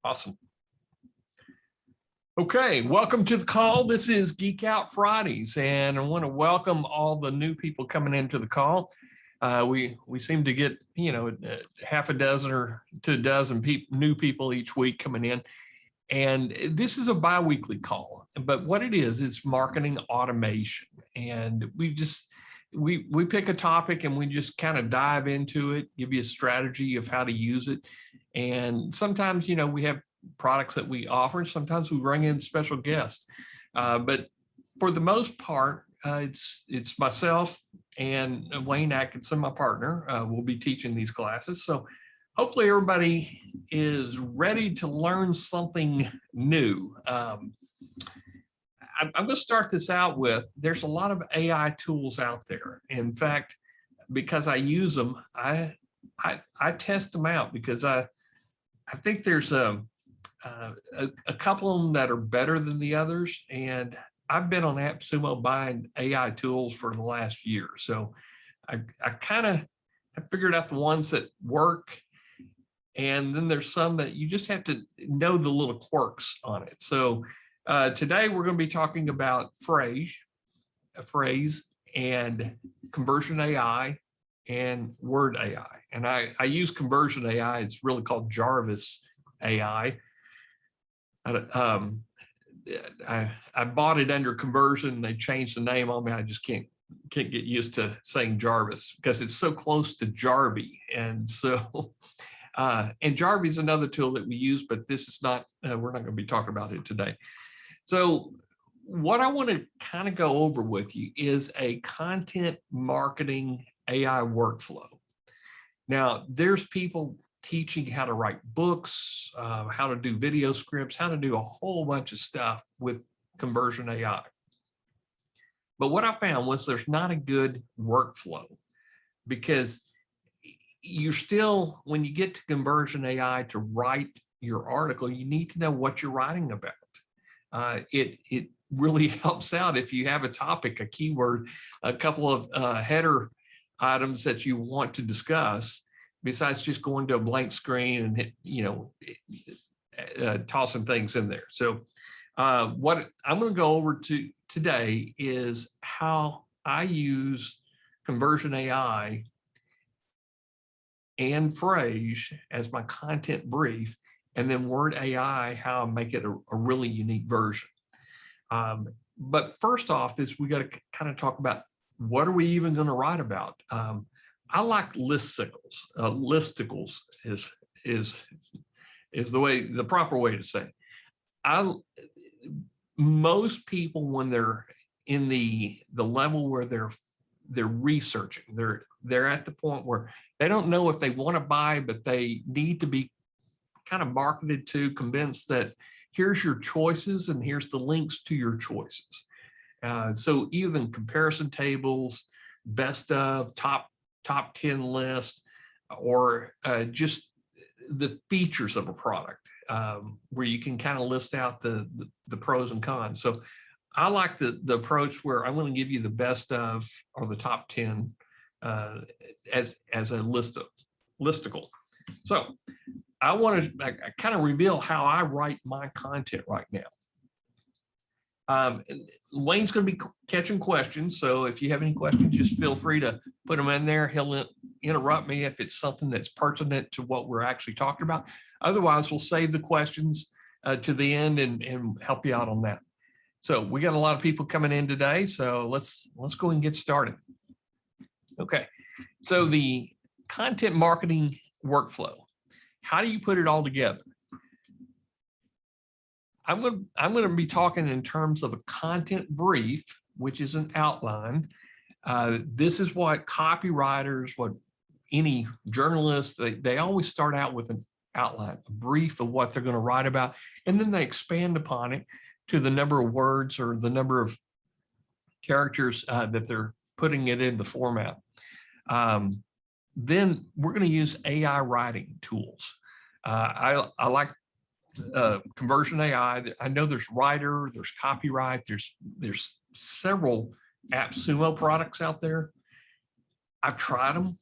Awesome. Okay, welcome to the call. This is Geek Out Fridays, and I want to welcome all the new people coming into the call. We seem to get, half a dozen or to a dozen new people each week coming in. And this is a bi-weekly call, but what it is, it's marketing automation. And we pick a topic and we just kind of dive into it, give you a strategy of how to use it. And sometimes, we have products that we offer, and sometimes we bring in special guests. But for the most part, it's myself and Wayne Atkinson, my partner, will be teaching these classes. So hopefully everybody is ready to learn something new. I'm going to start this out with, there's a lot of AI tools out there. In fact, because I use them, I test them out because I think there's a couple of them that are better than the others. And I've been on AppSumo buying AI tools for the last year. So I figured out the ones that work. And then there's some that you just have to know the little quirks on it. So today we're going to be talking about phrase and conversion AI and word AI. And I use conversion AI. It's really called Jarvis AI. I bought it under conversion. They changed the name on me. I just can't get used to saying Jarvis because it's so close to Jarby. And so, and Jarby is another tool that we use, but this is not, we're not going to be talking about it today. So what I want to kind of go over with you is a content marketing AI workflow. Now, there's people teaching how to write books, how to do video scripts, how to do a whole bunch of stuff with conversion AI. But what I found was there's not a good workflow because you're still, when you get to conversion AI to write your article, you need to know what you're writing about. It really helps out if you have a topic, a keyword, a couple of header items that you want to discuss, besides just going to a blank screen and tossing things in there. So what I'm going to go over to today is how I use conversion AI and phrase as my content brief, and then word AI, how I make it a really unique version. But first off is we got to kind of talk about what are we even going to write about? I like listicles. Listicles is the proper way to say it. Most people, when they're in the level where they're researching, they're at the point where they don't know if they want to buy, but they need to be kind of marketed to, convinced that here's your choices and here's the links to your choices. So even comparison tables, best of, top 10 list, or just the features of a product, where you can kind of list out the pros and cons. So I like the approach where I'm going to give you the best of or the top 10 as a listicle. So I want to kind of reveal how I write my content right now. Wayne's going to be catching questions, so if you have any questions, just feel free to put them in there. He'll interrupt me if it's something that's pertinent to what we're actually talking about. Otherwise, we'll save the questions to the end and help you out on that. So we got a lot of people coming in today, so let's go and get started. Okay, so the content marketing workflow. How do you put it all together? I'm going to be talking in terms of a content brief, which is an outline. This is what copywriters, what any journalists, they always start out with an outline, a brief of what they're going to write about, and then they expand upon it to the number of words or the number of characters that they're putting it in the format. Then we're going to use AI writing tools. I like conversion AI. I know there's Writer, there's Copyright, there's several AppSumo products out there. I've tried them.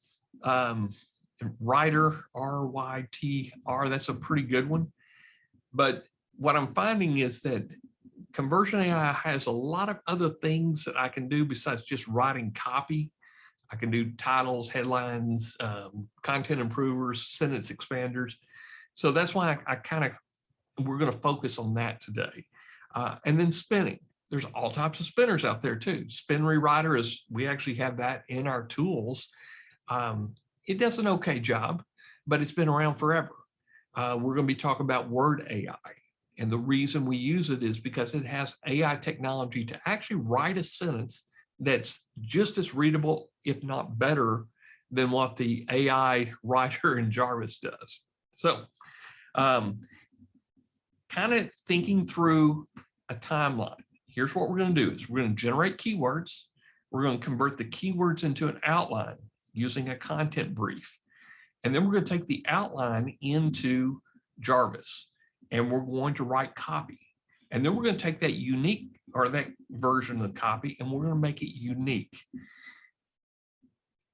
Writer, R-Y-T-R, that's a pretty good one. But what I'm finding is that Conversion AI has a lot of other things that I can do besides just writing copy. I can do titles, headlines, content improvers, sentence expanders. So that's why we're going to focus on that today. And then spinning. There's all types of spinners out there too. Spin Rewriter we actually have that in our tools. It does an okay job, but it's been around forever. We're going to be talking about Word AI. And the reason we use it is because it has AI technology to actually write a sentence that's just as readable, if not better, than what the AI writer in Jarvis does. So kind of thinking through a timeline. Here's what we're going to do is we're going to generate keywords. We're going to convert the keywords into an outline using a content brief. And then we're going to take the outline into Jarvis and we're going to write copy. And then we're going to take that that version of the copy and we're going to make it unique.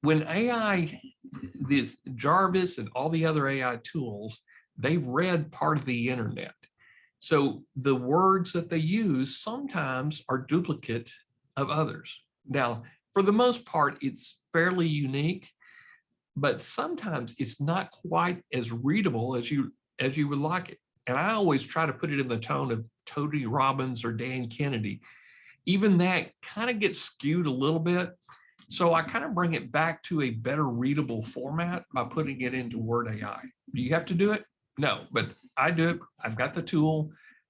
When AI, this Jarvis and all the other AI tools, they've read part of the internet. So the words that they use sometimes are duplicate of others. Now, for the most part, it's fairly unique, but sometimes it's not quite as readable as you would like it. And I always try to put it in the tone of Tony Robbins or Dan Kennedy. Even that kind of gets skewed a little bit. So I kind of bring it back to a better readable format by putting it into Word AI. Do you have to do it? No, but I do it. I've got the tool.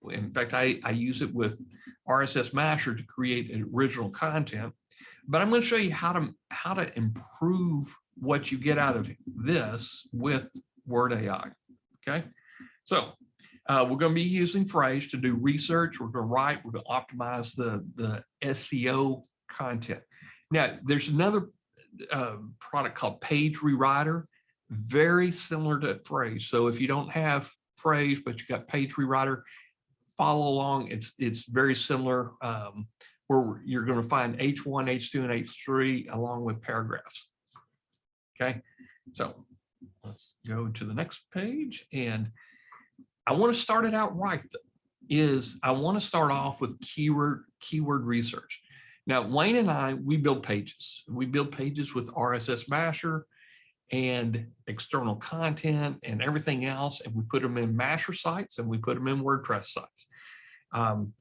In fact, I use it with RSSMasher to create original content. But I'm going to show you how to improve what you get out of this with Word AI. Okay, so we're going to be using phrase to do research. We're going to optimize the SEO content. Now, there's another product called Page Rewriter, very similar to phrase. So if you don't have phrase, but you got Page Rewriter, follow along. It's very similar, where you're going to find H1, H2, and H3 along with paragraphs. Okay, so let's go to the next page. And I want to start it out right. I want to start off with keyword research. Now, Wayne and I, we build pages. We build pages with RSSMasher and external content and everything else, and we put them in Masher sites and we put them in WordPress sites.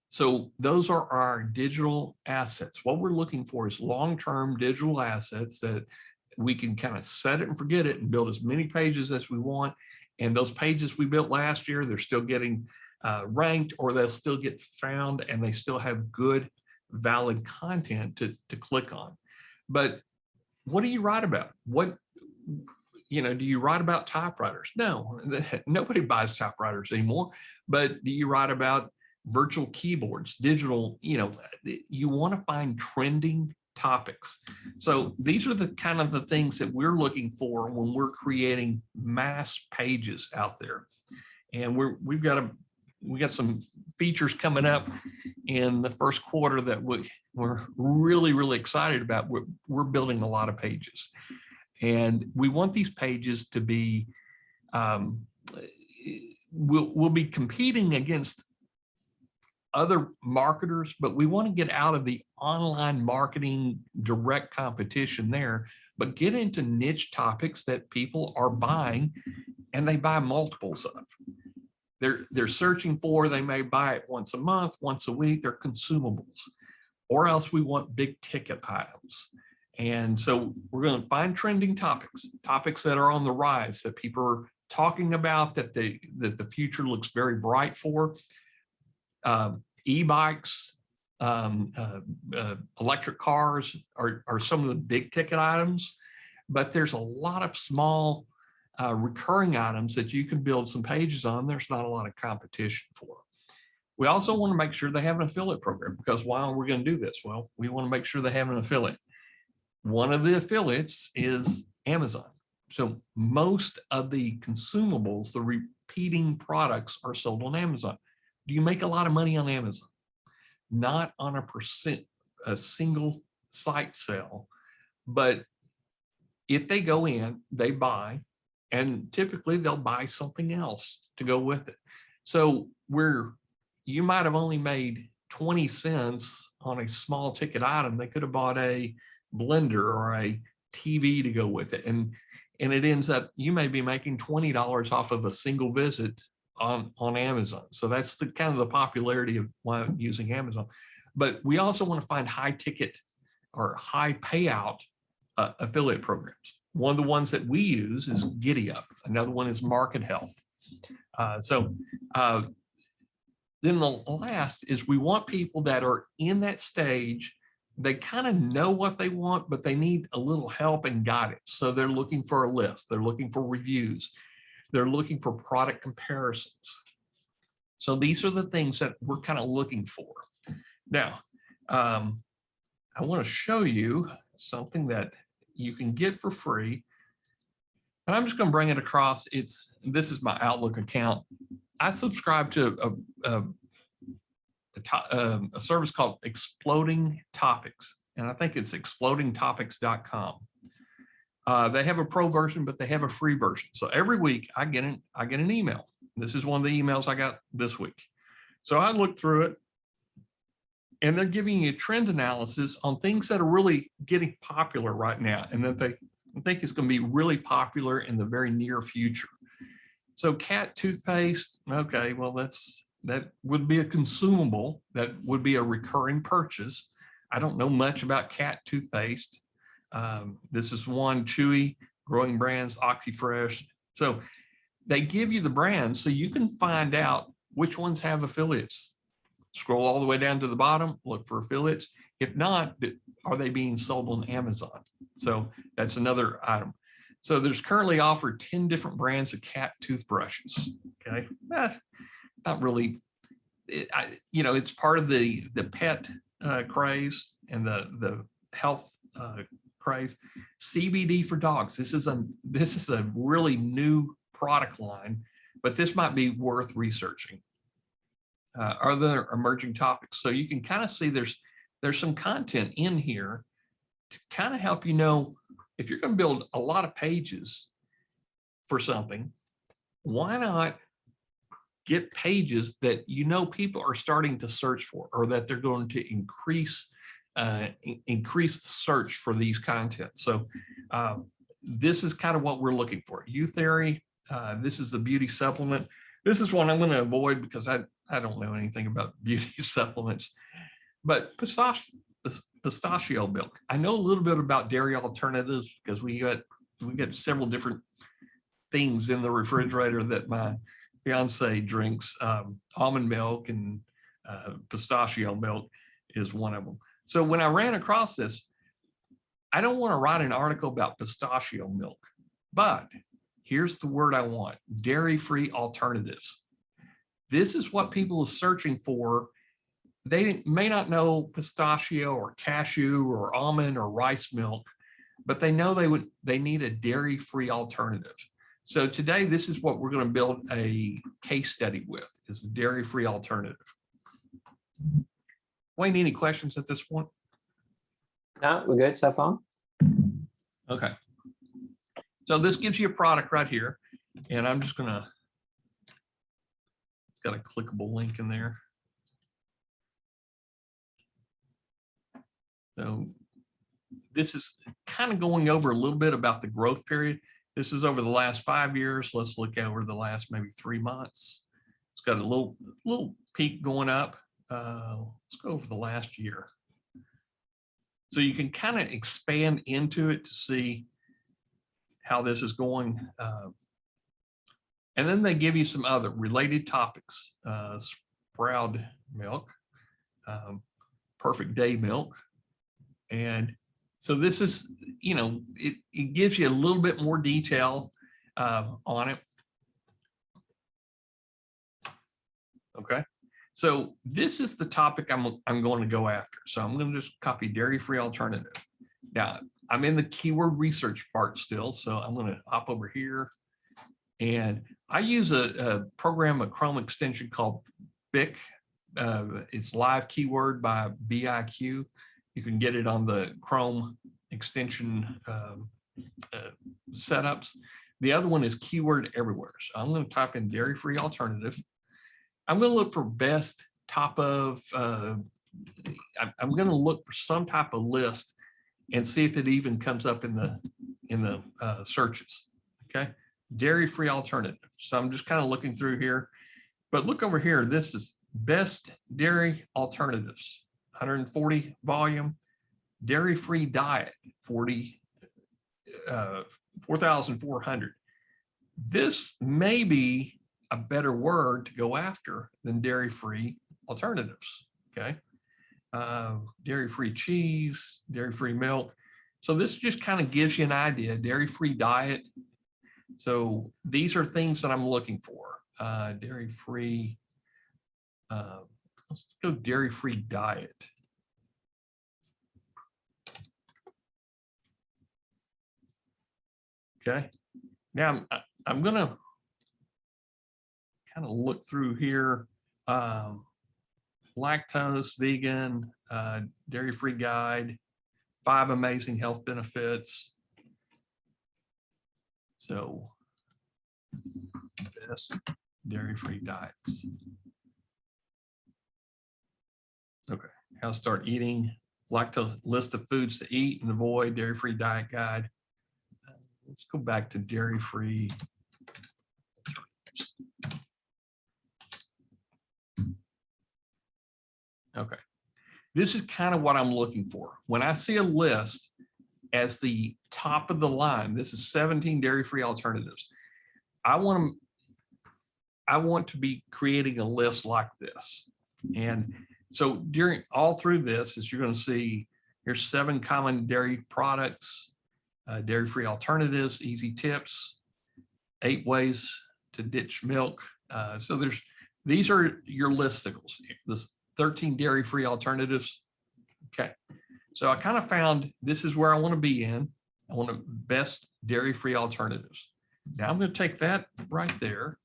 So those are our digital assets. What we're looking for is long-term digital assets that we can kind of set it and forget it and build as many pages as we want. And those pages we built last year, they're still getting ranked, or they'll still get found, and they still have good, valid content to click on. But what do you write about? Do you write about typewriters? No, nobody buys typewriters anymore. But do you write about virtual keyboards, digital? You want to find trending topics. So these are the kind of the things that we're looking for when we're creating mass pages out there. And we got some features coming up in the first quarter that we're really, really excited about. We're building a lot of pages, and we want these pages to be, we'll be competing against other marketers, but we want to get out of the online marketing direct competition there, but get into niche topics that people are buying and they buy multiples of. They're searching for, they may buy it once a month, once a week, they're consumables, or else we want big ticket items. And so we're going to find trending topics that are on the rise, that people are talking about, that the future looks very bright for. E-bikes, electric cars are some of the big ticket items, but there's a lot of small recurring items that you can build some pages on. There's not a lot of competition for. We also want to make sure they have an affiliate program, because why are we going to do this? Well, we want to make sure they have an affiliate. One of the affiliates is Amazon. So most of the consumables, the repeating products, are sold on Amazon. Do you make a lot of money on Amazon? Not on a single site sale, but if they go in, they buy, and typically they'll buy something else to go with it. So you might have only made 20 cents on a small ticket item. They could have bought a blender or a TV to go with it. And it ends up, you may be making $20 off of a single visit on Amazon. So that's the kind of the popularity of why I'm using Amazon. But we also want to find high ticket or high payout affiliate programs. One of the ones that we use is GiddyUp. Another one is Market Health. Then the last is we want people that are in that stage. They kind of know what they want, but they need a little help and guidance. So they're looking for a list. They're looking for reviews. They're looking for product comparisons. So these are the things that we're kind of looking for. Now, I want to show you something that you can get for free. And I'm just going to bring it across. This is my Outlook account. I subscribe to a service called Exploding Topics, and I think it's explodingtopics.com. They have a pro version, but they have a free version. So every week I get an email. This is one of the emails I got this week. So I looked through it, and they're giving you trend analysis on things that are really getting popular right now, and that they think is going to be really popular in the very near future. So cat toothpaste, okay, well that would be a consumable, that would be a recurring purchase. I don't know much about cat toothpaste. This is one, Chewy, Growing Brands, OxyFresh. So they give you the brands so you can find out which ones have affiliates. Scroll all the way down to the bottom, look for affiliates. If not, are they being sold on Amazon? So that's another item. So there's currently offered 10 different brands of cat toothbrushes. Okay, not really. It's part of the pet craze and the health craze. CBD for dogs. This is a really new product line, but this might be worth researching. Other emerging topics. So you can kind of see there's some content in here to kind of help you know if you're going to build a lot of pages for something, why not get pages that you know people are starting to search for, or that they're going to increase the search for these content. So this is kind of what we're looking for. Youtheory, this is the beauty supplement. This is one I'm going to avoid because I don't know anything about beauty supplements. But pistachio milk. I know a little bit about dairy alternatives because we got several different things in the refrigerator that my fiance drinks. Almond milk and pistachio milk is one of them. So when I ran across this, I don't want to write an article about pistachio milk, but here's the word I want: dairy-free alternatives. This is what people are searching for. They may not know pistachio or cashew or almond or rice milk, but they know they need a dairy-free alternative. So today, this is what we're going to build a case study with, is the dairy-free alternative. Wayne, any questions at this point? No, we're good so far. Okay. So this gives you a product right here, and I'm just gonna, it's got a clickable link in there. So this is kind of going over a little bit about the growth period. This is over the last 5 years. Let's look over the last maybe 3 months. It's got a little peak going up. Let's go over the last year. So you can kind of expand into it to see how this is going. And then they give you some other related topics, Sprout milk, Perfect Day milk. And so this is, it gives you a little bit more detail on it. Okay. So this is the topic I'm going to go after. So I'm going to just copy dairy-free alternative. Now, I'm in the keyword research part still, so I'm going to hop over here. And I use a program, a Chrome extension called BIC. It's LiveKeyword by BIQ. You can get it on the Chrome extension setups. The other one is Keyword Everywhere. So I'm going to type in dairy-free alternative. I'm going to look for best top of, I'm going to look for some type of list and see if it even comes up in the searches. Okay. Dairy-free alternative. So I'm just kind of looking through here, but look over here. This is best dairy alternatives, 140 volume, dairy-free diet, 4,400. This may be a better word to go after than dairy-free alternatives. Okay. Dairy-free cheese, dairy-free milk. So this just kind of gives you an idea, dairy-free diet. So these are things that I'm looking for. Dairy-free, let's go dairy-free diet. Okay. Now I'm gonna kind of look through here. Lactose, vegan, dairy-free guide, 5 amazing health benefits. So best dairy-free diets. Okay, how to start eating, lactose list of foods to eat and avoid, dairy-free diet guide. Let's go back to dairy-free. Okay, this is kind of what I'm looking for. When I see a list as the top of the line, this is 17 dairy-free alternatives. I want to be creating a list like this. And so during all through this, as you're going to see, here's 7 common dairy products, dairy-free alternatives, easy tips, 8 ways to ditch milk. So these are your listicles. This 13 dairy-free alternatives. Okay, so I kind of found this is where I want to be in. I want to best dairy-free alternatives. Now I'm going to take that right there.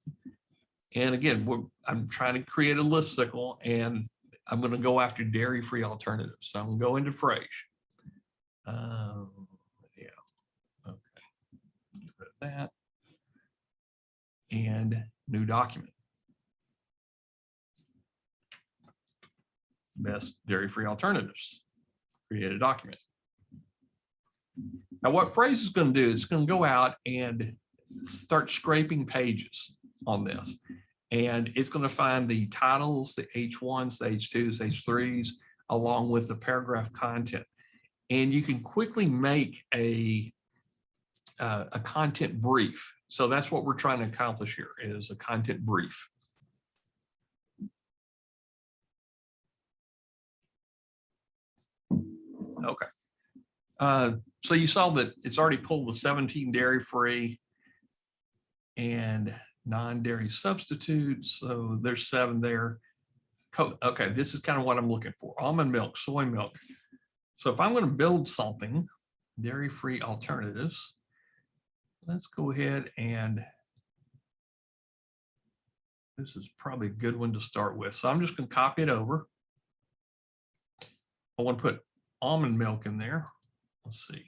And again, I'm trying to create a listicle and I'm going to go after dairy-free alternatives. So I'm going to go into phrase. Yeah, okay. Get rid of that. And new document. Best dairy-free alternatives. Create a document. Now what phrase is going to do, it's going to go out and start scraping pages on this. And it's going to find the titles, the H1s, the H2s, H3s, along with the paragraph content. And you can quickly make a content brief. So that's what we're trying to accomplish here, is a content brief. Okay. So you saw that it's already pulled the 17 dairy-free and non-dairy substitutes. So there's 7 there. Okay, this is kind of what I'm looking for. Almond milk, soy milk. So if I'm going to build something, dairy-free alternatives, let's go ahead and this is probably a good one to start with. So I'm just going to copy it over. I want to put almond milk in there. Let's see. Let's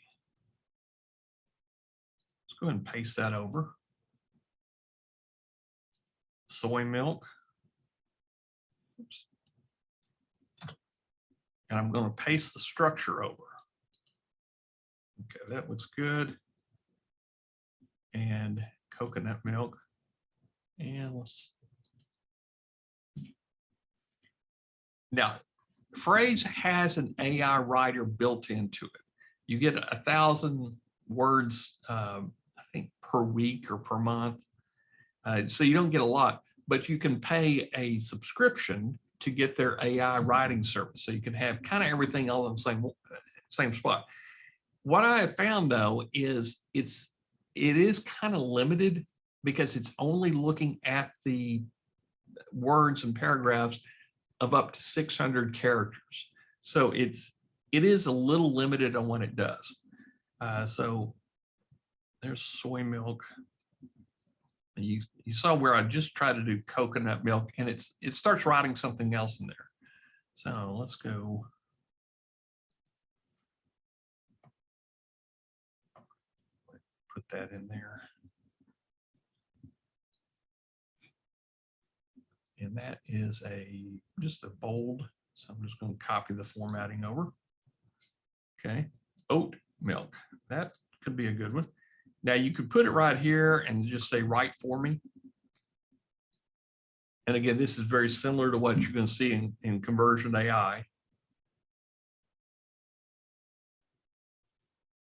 go ahead and paste that over. Soy milk. Oops. And I'm going to paste the structure over. Okay, that looks good. And coconut milk. And let's. Now, Phrase has an AI writer built into it. You get 1,000 words, I think, per week or per month. So you don't get a lot, but you can pay a subscription to get their AI writing service. So you can have kind of everything all in the same spot. What I have found though is it is kind of limited because it's only looking at the words and paragraphs of up to 600 characters. So it is a little limited on what it does. So there's soy milk. You saw where I just tried to do coconut milk and it starts writing something else in there. So let's go. Put that in there. And that is just a bold. So I'm just going to copy the formatting over. Okay, oat milk. That could be a good one. Now you could put it right here and just say, write for me. And again, this is very similar to what you're going to see in Conversion AI.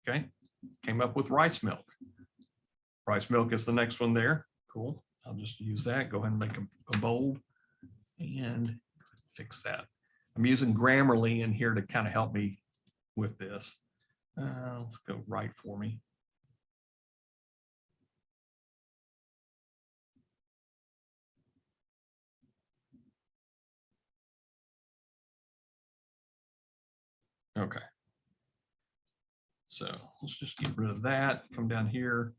Okay, came up with rice milk. Rice milk is the next one there. Cool. I'll just use that. Go ahead and make a bold and fix that. I'm using Grammarly in here to kind of help me with this. Let's go write for me. Okay. So let's just get rid of that, come down here,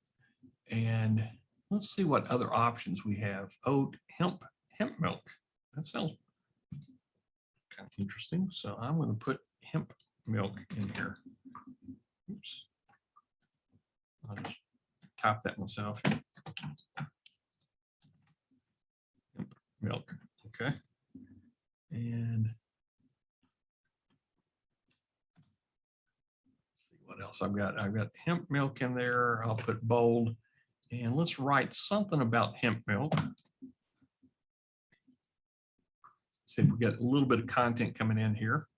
and let's see what other options we have. Oat, hemp milk. That sounds kind of interesting. So I'm going to put hemp milk in here. Oops. I'll just type that myself. Hemp milk. Okay. And what else I've got hemp milk in there. I'll put bold, and let's write something about hemp milk. See if we get a little bit of content coming in here.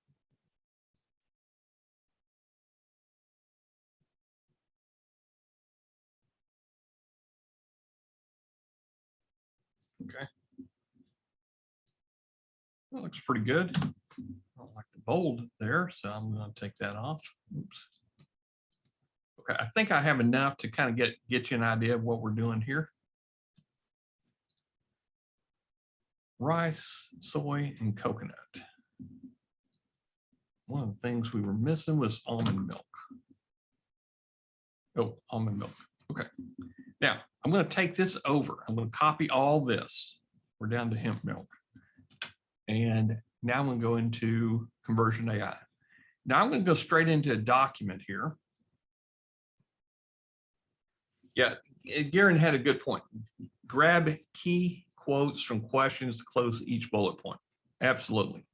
Okay. That looks pretty good. I don't like the bold there, so I'm going to take that off. Oops. Okay, I think I have enough to kind of get you an idea of what we're doing here. Rice, soy, and coconut. One of the things we were missing was almond milk. Oh, almond milk. Okay. Now, I'm going to take this over. I'm going to copy all this. We're down to hemp milk. And now I'm going to go into Conversion AI. Now I'm going to go straight into a document here. Yeah, Garen had a good point. Grab key quotes from questions to close each bullet point. Absolutely.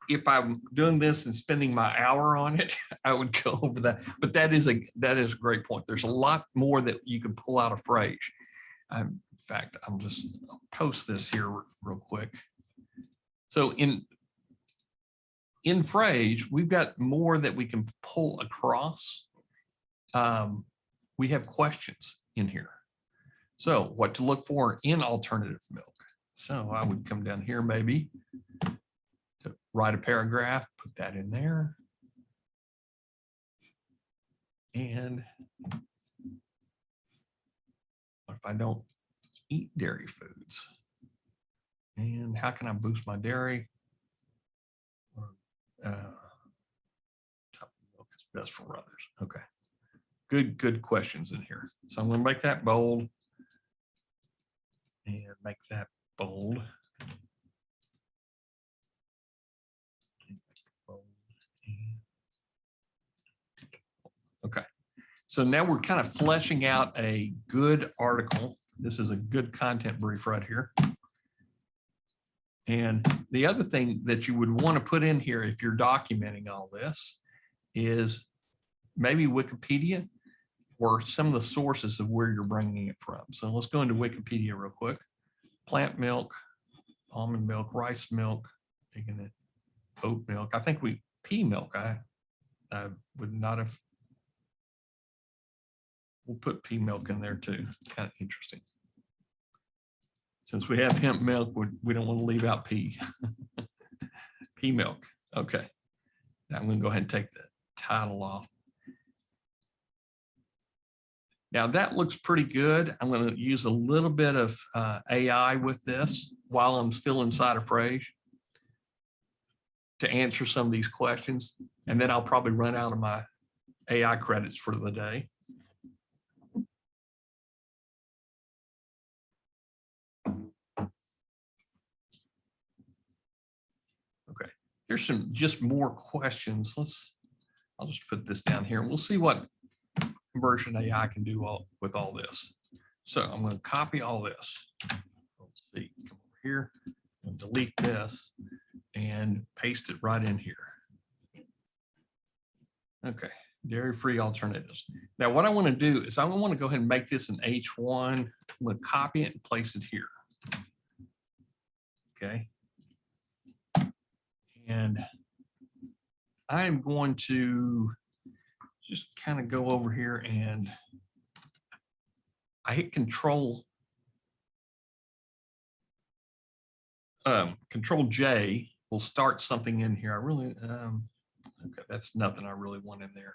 If I'm doing this and spending my hour on it, I would go over that. But that is a great point. There's a lot more that you can pull out of phrase. In fact, I'll post this here real quick. So in phrase, we've got more that we can pull across. We have questions in here. So what to look for in alternative milk. So I would come down here maybe to write a paragraph, put that in there. And what if I don't eat dairy foods? And how can I boost my dairy? Top milk is best for others. Okay. Good questions in here. So I'm going to make that bold and make that bold. Okay. So now we're kind of fleshing out a good article. This is a good content brief right here. And the other thing that you would want to put in here if you're documenting all this is maybe Wikipedia or some of the sources of where you're bringing it from. So let's go into Wikipedia real quick. Plant milk, almond milk, rice milk, making it oat milk. I think pea milk, I would not have. We'll put pea milk in there too. Kind of interesting. Since we have hemp milk, we don't want to leave out pea. Pea milk. Okay. Now I'm going to go ahead and take the title off. Now that looks pretty good. I'm going to use a little bit of AI with this while I'm still inside of phrase to answer some of these questions. And then I'll probably run out of my AI credits for the day. Okay, here's some just more questions. I'll just put this down here and we'll see what Conversion AI can do with all this. So I'm going to copy all this. Let's see, come here and delete this and paste it right in here. Okay, dairy-free alternatives. Now what I want to do is I want to go ahead and make this an H1. I'm going to copy it and place it here. Okay. And I'm going to just kind of go over here and I hit Control J will start something in here. I really, okay, that's nothing I really want in there.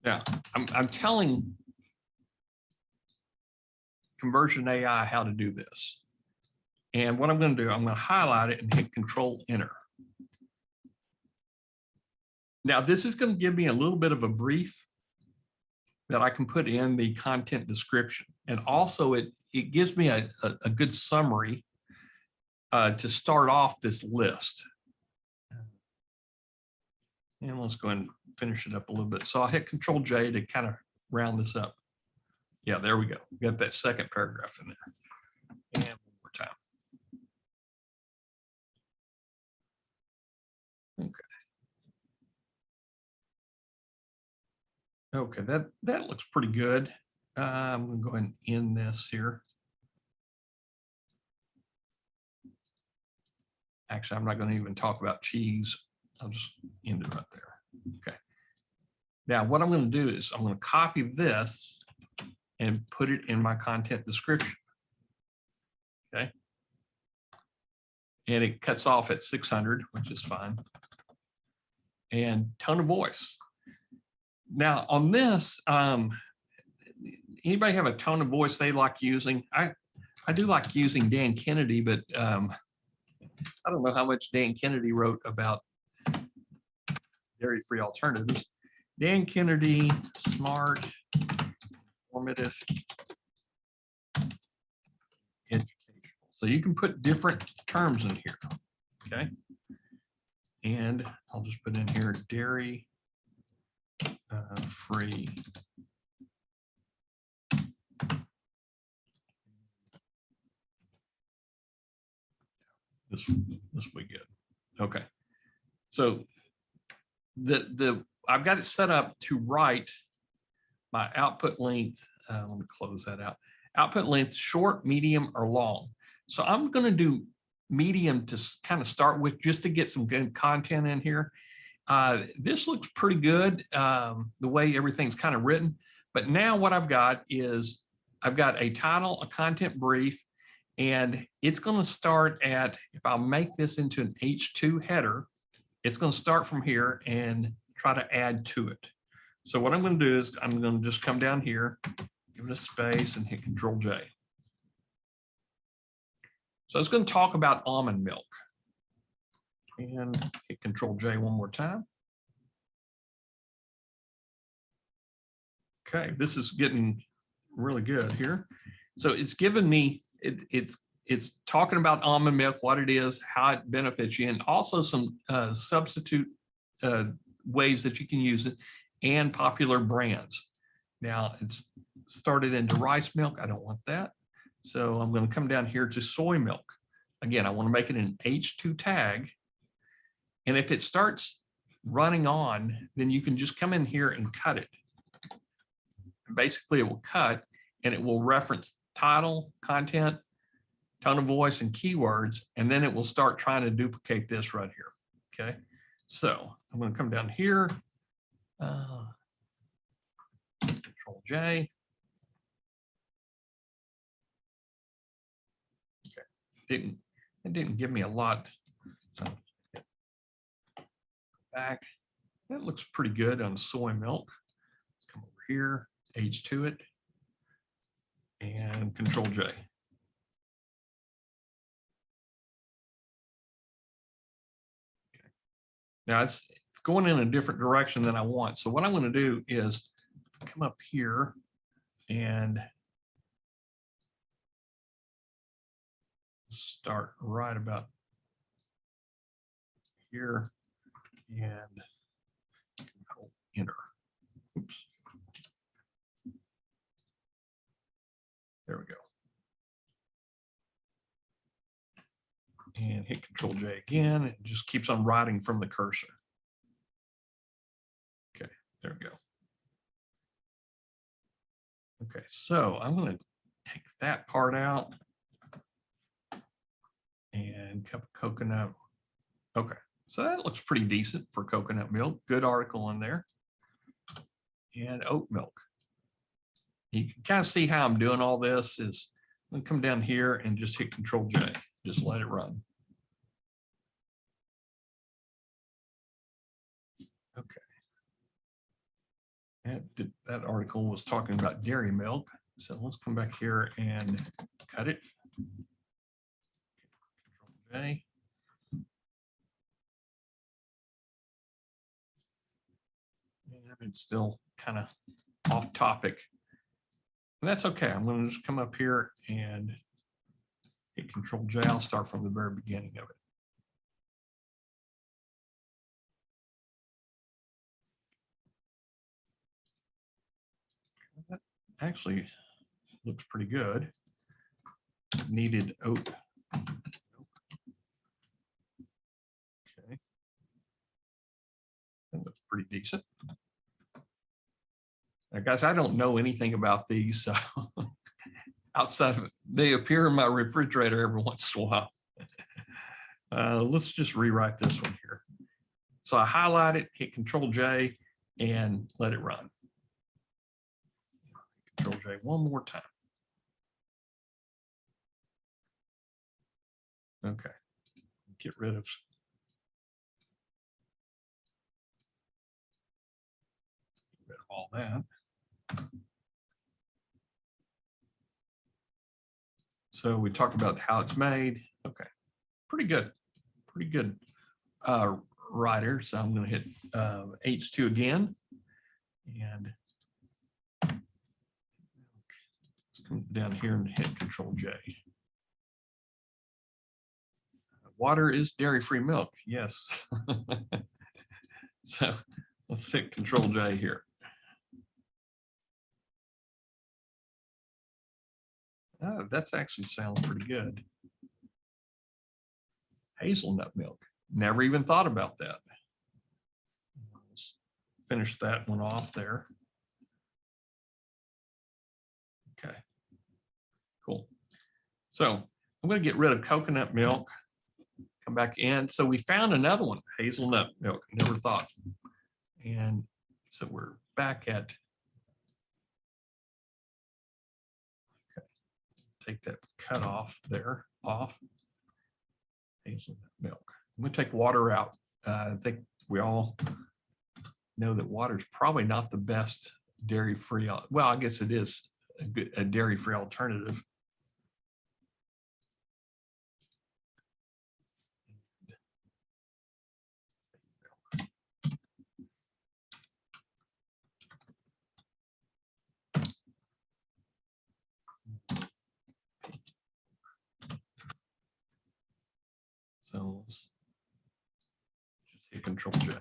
Now, I'm telling Conversion AI how to do this. And what I'm going to do, I'm going to highlight it and hit Control Enter. Now, this is going to give me a little bit of a brief that I can put in the content description. And also it gives me a good summary to start off this list. And let's go ahead and finish it up a little bit. So I'll hit Control J to kind of round this up. Yeah, there we go. We got that second paragraph in there. And one more time. Okay, that looks pretty good. I'm going to go ahead and end this here. Actually, I'm not going to even talk about cheese. I'll just end it right there. Okay. Now, what I'm going to do is I'm going to copy this and put it in my content description. Okay. And it cuts off at 600, which is fine. And tone of voice. Now on this, anybody have a tone of voice they like using? I do like using Dan Kennedy, but I don't know how much Dan Kennedy wrote about dairy-free alternatives. Dan Kennedy, smart, informative, educational. So you can put different terms in here, okay? And I'll just put in here dairy free. This will be good. Okay. So I've got it set up to write my output length. Let me close that out. Output length, short, medium, or long. So I'm going to do medium to kind of start with, just to get some good content in here. This looks pretty good, the way everything's kind of written. But now what I've got is I've got a title, a content brief, and it's going to start at, if I'll make this into an H2 header, it's going to start from here and try to add to it. So what I'm going to do is I'm going to just come down here, give it a space, and hit Control J. So it's going to talk about almond milk. And hit Control J one more time. Okay, this is getting really good here. So it's given me, it's talking about almond milk, what it is, how it benefits you, and also some substitute ways that you can use it, and popular brands. Now it's started into rice milk. I don't want that. So I'm going to come down here to soy milk. Again, I want to make it an H2 tag. And if it starts running on, then you can just come in here and cut it. Basically, it will cut and it will reference title, content, tone of voice, and keywords, and then it will start trying to duplicate this right here. Okay, so I'm going to come down here, Control J. Okay, it didn't give me a lot, so back. That looks pretty good on soy milk. Come over here, H2 it, and Control J. Okay. Now it's going in a different direction than I want. So what I'm going to do is come up here and start right about here and control enter. Oops. There we go. And hit Control J again. It just keeps on writing from the cursor. Okay, there we go. Okay, so I'm going to take that part out and cup of coconut. Okay, so that looks pretty decent for coconut milk. Good article in there. And oat milk. You can kind of see how I'm doing all this is I'm going to come down here and just hit Control J. Just let it run. Okay. That article was talking about dairy milk. So let's come back here and cut it. Control J. And it's still kind of off topic. And that's okay. I'm going to just come up here and hit Control J. I'll start from the very beginning of it. That actually looks pretty good. Needed oat. Okay. That looks pretty decent. Now, guys, I don't know anything about these, so outside of it, they appear in my refrigerator every once in a while. Let's just rewrite this one here. So I highlight it, hit Control J, and let it run. Control J one more time. Okay, get rid of all that. So we talked about how it's made. Okay, pretty good writer. So I'm going to hit H2 again, and let's come down here and hit Control J. Water is dairy-free milk. Yes. So let's hit Control J here. Oh, that's actually sounds pretty good. Hazelnut milk. Never even thought about that. Let's finish that one off there. Okay, cool. So I'm going to get rid of coconut milk. Come back in. So we found another one, hazelnut milk. Never thought. And so we're back at. Okay. Take that cut off there off. Hazelnut milk. I'm going to take water out. I think we all know that water is probably not the best dairy-free. Well, I guess it is a dairy-free alternative. So let's just hit Control J.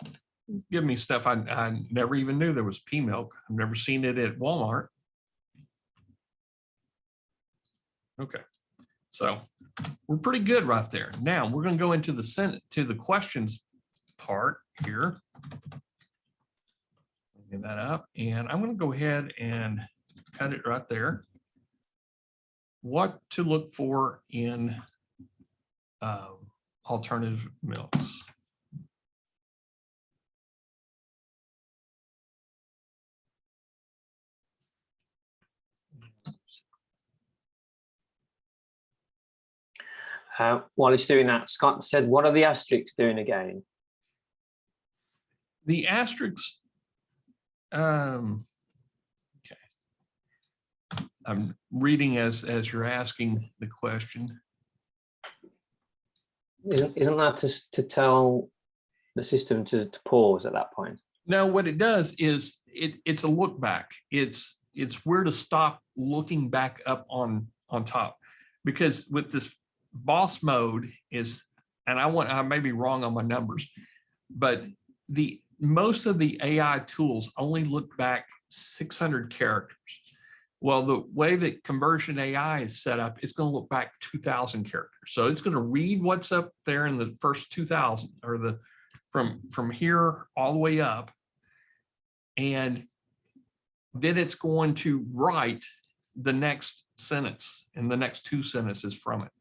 Okay. Give me stuff I never even knew there was pea milk. I've never seen it at Walmart. Okay, so we're pretty good right there. Now we're going to go into the questions part here. Get that up, and I'm going to go ahead and cut it right there. What to look for in alternative milks. While it's doing that, Scott said, what are the asterisks doing again? The asterisks, okay. I'm reading as you're asking the question. Isn't that to tell the system to pause at that point? No, what it does is it's a look back. It's where to stop looking back up on top, because with this boss mode is, and I may be wrong on my numbers, but most of the AI tools only look back 600 characters. Well, the way that conversion AI is set up, it's going to look back 2,000 characters. So it's going to read what's up there in the first 2,000, or from here all the way up, and then it's going to write the next sentence and the next 2 sentences from it.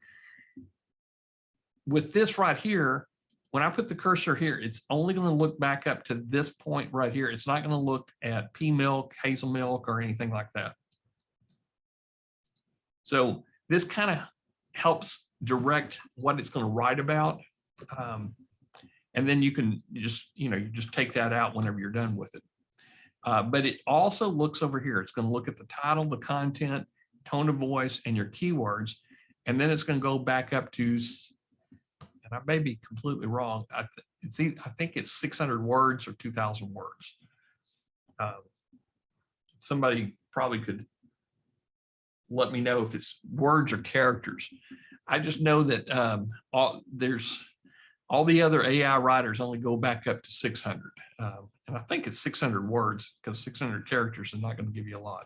With this right here, when I put the cursor here, it's only going to look back up to this point right here. It's not going to look at pea milk, hazel milk, or anything like that. So this kind of helps direct what it's going to write about. And then you can just, you just take that out whenever you're done with it. But it also looks over here. It's going to look at the title, the content, tone of voice, and your keywords. And then it's going to go back up to, and I may be completely wrong, I think it's 600 words or 2,000 words. Somebody probably could let me know if it's words or characters. I just know that all the other AI writers only go back up to 600. And I think it's 600 words, because 600 characters is not going to give you a lot.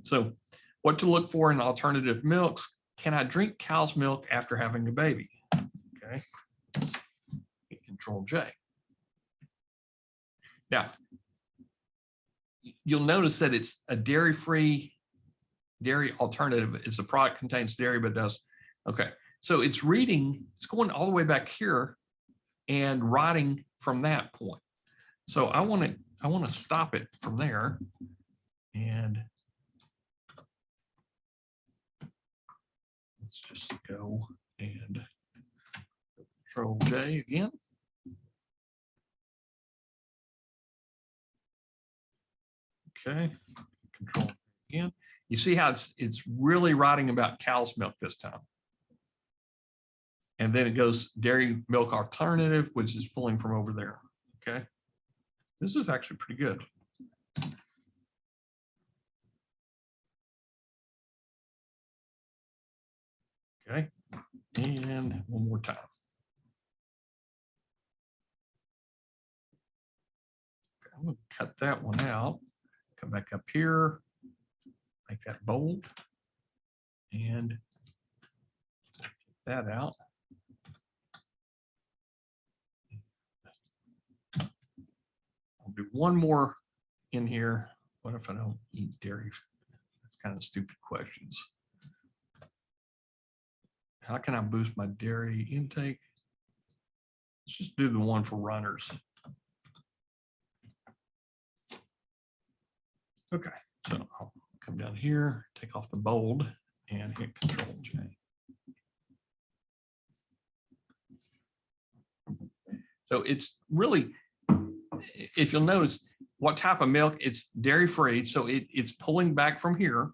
So what to look for in alternative milks. Can I drink cow's milk after having a baby? Okay, hit Control J. Now, you'll notice that it's a dairy-free dairy alternative. It's a product contains dairy, but does. Okay, so it's reading, it's going all the way back here and writing from that point. So I want to stop it from there, and let's just go and Control J again. Okay, Control again. You see how it's really writing about cow's milk this time. And then it goes dairy milk alternative, which is pulling from over there. Okay, this is actually pretty good. Okay, and one more time. Okay, I'm going to cut that one out. Come back up here, make that bold, and take that out. I'll do one more in here. What if I don't eat dairy? That's kind of stupid questions. How can I boost my dairy intake? Let's just do the one for runners. Okay, so I'll come down here, take off the bold, and hit Control J. So it's really, if you'll notice what type of milk, it's dairy free. So it's pulling back from here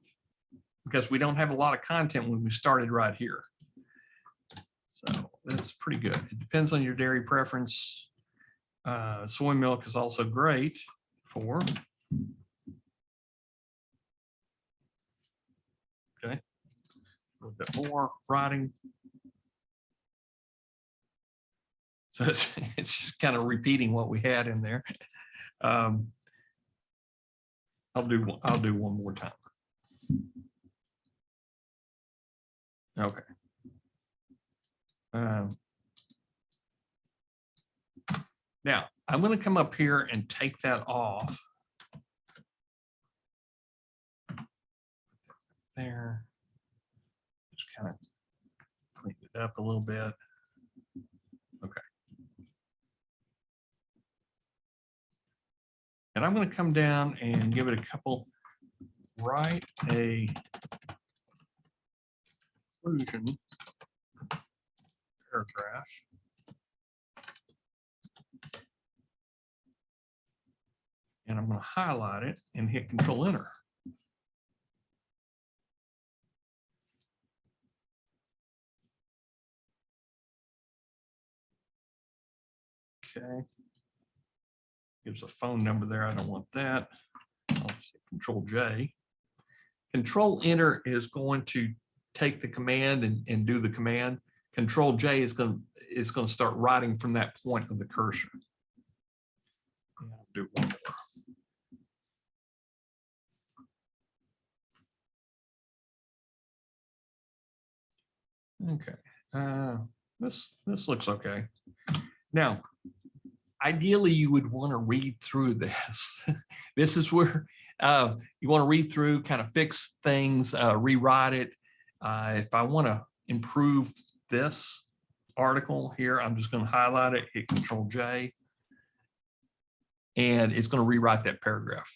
because we don't have a lot of content when we started right here. So that's pretty good. It depends on your dairy preference. Soy milk is also great for. Okay, a little bit more writing. So it's just kind of repeating what we had in there. I'll do one more time. Okay. Now I'm going to come up here and take that off. There. Just kind of clean it up a little bit. Okay. And I'm going to come down and give it a couple, write a conclusion paragraph. And I'm going to highlight it and hit Control Enter. Okay. gives a phone number there. I don't want that. I'll say Control J. Control Enter is going to take the command and do the command. Control J is going to start writing from that point of the cursor. I'll do one more. Okay, this looks okay. Now, ideally, you would want to read through this. This is where you want to read through, kind of fix things, rewrite it. If I want to improve this article here, I'm just going to highlight it, hit Control J, and it's going to rewrite that paragraph.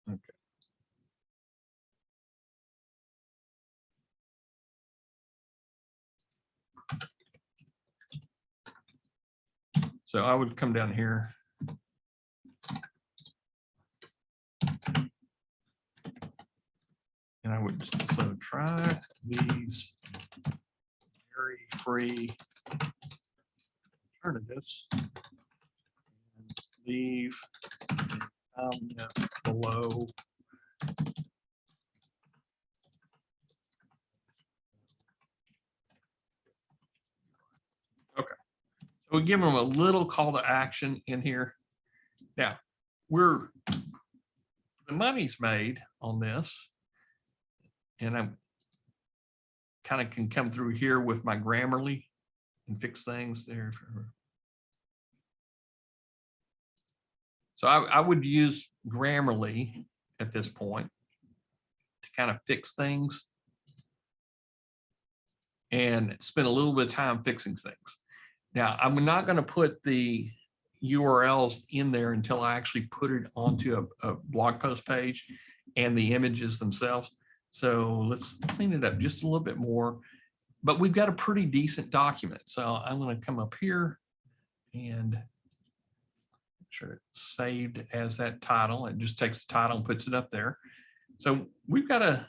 Okay. So I would come down here. And I would, so try these very free alternatives and leave a comment below. Okay, so we give them a little call to action in here. Now, the money's made on this, and I'm kind of can come through here with my Grammarly and fix things there. So I would use Grammarly at this point to kind of fix things and spend a little bit of time fixing things. Now, I'm not going to put the URLs in there until I actually put it onto a blog post page and the images themselves. So let's clean it up just a little bit more, but we've got a pretty decent document. So I'm going to come up here and make sure it's saved as that title. It just takes the title and puts it up there. So we've got a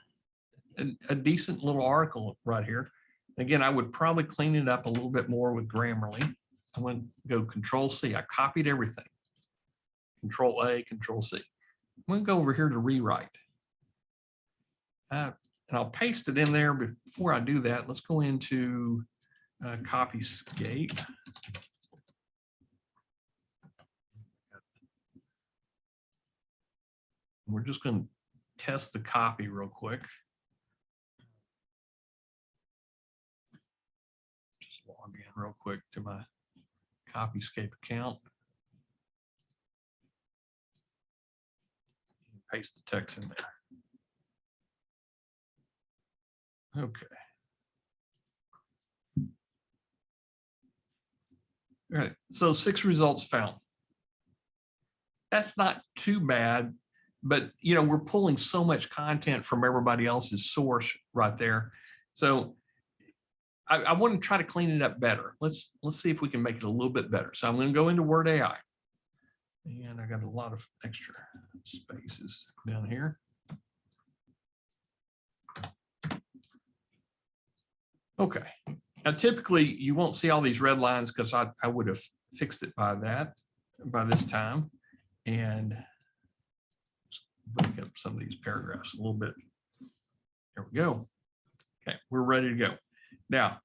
decent little article right here. Again, I would probably clean it up a little bit more with Grammarly. I'm going to go Control C. I copied everything. Control A, Control C. I'm going to go over here to rewrite. And I'll paste it in there. Before I do that, let's go into Copyscape. We're just going to test the copy real quick. Just log in real quick to my Copyscape account. Paste the text in there. Okay. All right, so 6 results found. That's not too bad, but we're pulling so much content from everybody else's source right there. So I want to try to clean it up better. Let's see if we can make it a little bit better. So I'm going to go into Word AI. And I got a lot of extra spaces down here. Okay, now typically you won't see all these red lines because I would have fixed it by this time. And break up some of these paragraphs a little bit. There we go. Okay, we're ready to go. Now,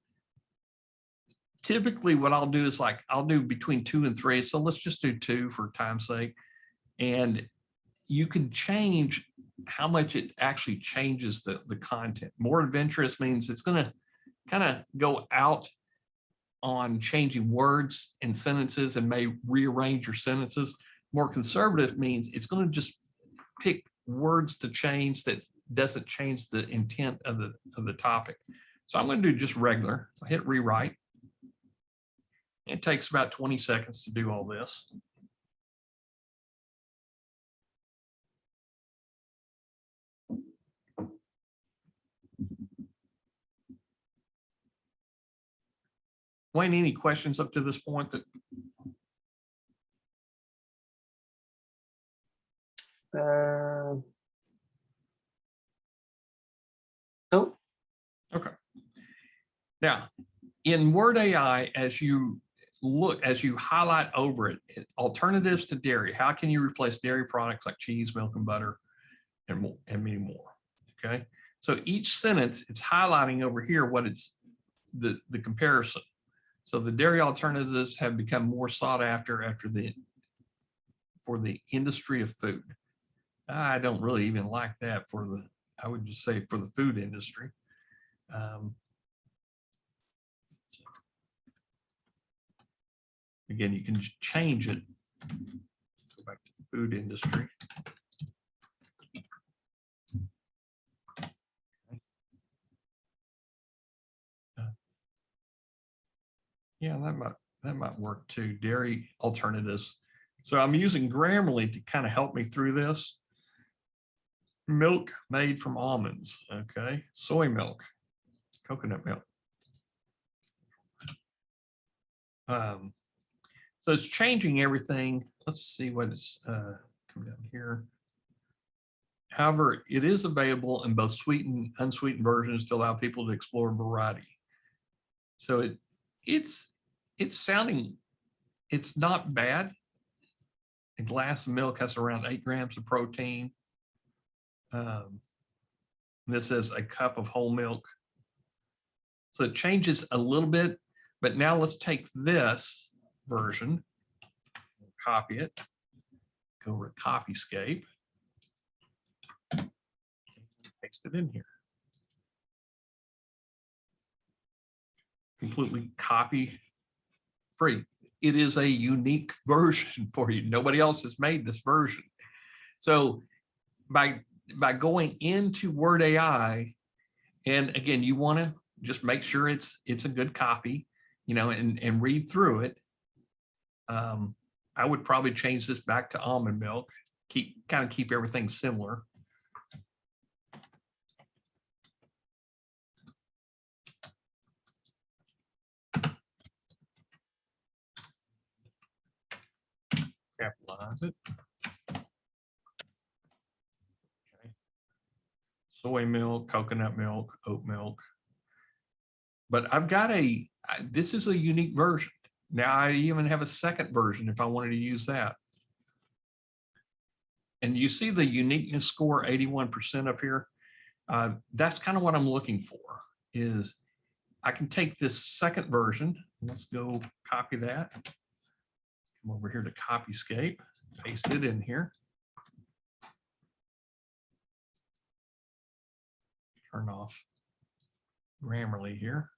typically what I'll do is I'll do between 2 and 3. So let's just do 2 for time's sake. And you can change how much it actually changes the content. More adventurous means it's going to kind of go out on changing words and sentences and may rearrange your sentences. More conservative means it's going to just pick words to change that doesn't change the intent of the topic. So I'm going to do just regular. I hit rewrite. It takes about 20 seconds to do all this. Wayne, any questions up to this point? No. Okay. Now, in Word AI, as you highlight over it, alternatives to dairy, how can you replace dairy products like cheese, milk, and butter, and many more, okay? So each sentence, it's highlighting over here what it's the comparison. So the dairy alternatives have become more sought after for the industry of food. I don't really even like that I would just say for the food industry. Again, you can just change it. Go back to the food industry. Yeah, that might work too. Dairy alternatives. So I'm using Grammarly to kind of help me through this. Milk made from almonds. Okay, soy milk, coconut milk. So it's changing everything. Let's see what it's come down here. However, it is available in both sweetened and unsweetened versions to allow people to explore a variety. So it's sounding, it's not bad. A glass of milk has around 8 grams of protein. This is a cup of whole milk. So it changes a little bit, but now let's take this version, copy it, go over to Copyscape, paste it in here. Completely copy free. It is a unique version for you. Nobody else has made this version. So by going into Word AI, and again, you want to just make sure it's a good copy, you know, and read through it. I would probably change this back to almond milk, kind of keep everything similar. Capitalize it. Okay. Soy milk, coconut milk, oat milk. But I've got this is a unique version. Now I even have a second version if I wanted to use that. And you see the uniqueness score, 81% up here. That's kind of what I'm looking for, is I can take this second version. Let's go copy that. Come over here to Copyscape, paste it in here. Turn off Grammarly here.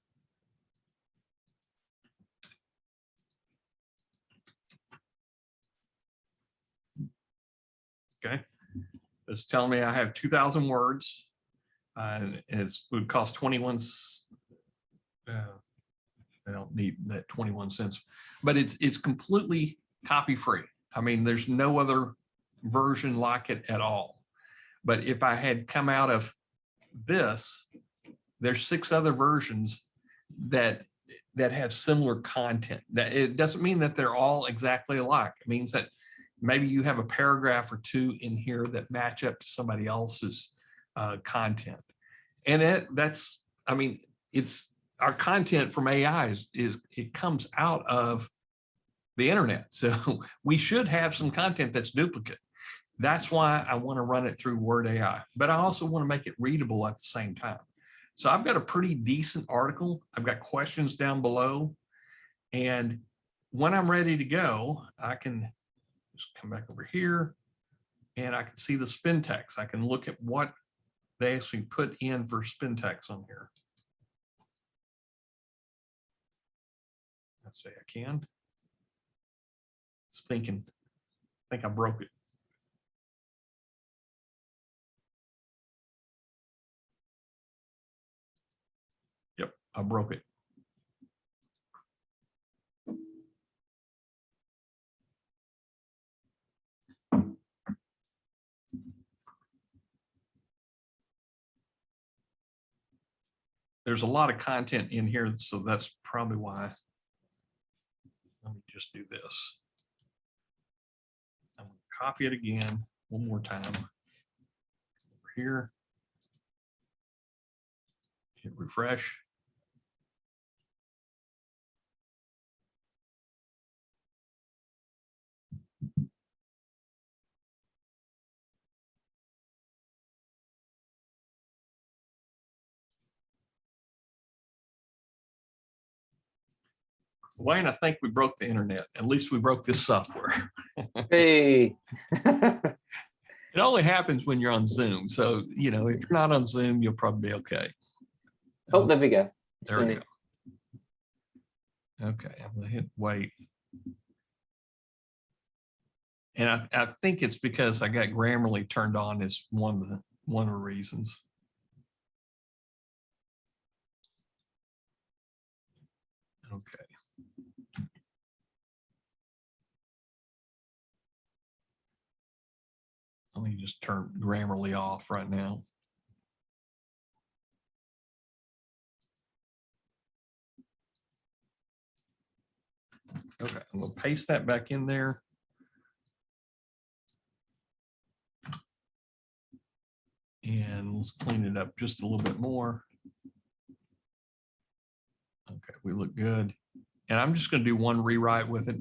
Okay, it's telling me I have 2,000 words, and it would cost 21. I don't need that 21 cents, but it's completely copy free. I mean, there's no other version like it at all. But if I had come out of this, there's 6 other versions that have similar content. That it doesn't mean that they're all exactly alike. It means that maybe you have a paragraph or 2 in here that match up to somebody else's content. And that's, I mean, it's our content from AI it comes out of the internet. So we should have some content that's duplicate. That's why I want to run it through Word AI, but I also want to make it readable at the same time. So I've got a pretty decent article. I've got questions down below. And when I'm ready to go, I can just come back over here and I can see the spin text. I can look at what they actually put in for spin text on here. Let's say I can. It's thinking, I think I broke it. Yep, I broke it. There's a lot of content in here, so that's probably why. Let me just do this. I'm going to copy it again one more time. Over here. Hit refresh. Wayne, I think we broke the internet. At least we broke this software. Hey. It only happens when you're on Zoom. So, you know, if you're not on Zoom, you'll probably be okay. Oh, there we go. There we go. Okay, I'm gonna hit wait. And I think it's because I got Grammarly turned on as one of the reasons. Okay. Let me just turn Grammarly off right now. Okay, I'm gonna paste that back in there. And let's clean it up just a little bit more. Okay, we look good. And I'm just gonna do one rewrite with it.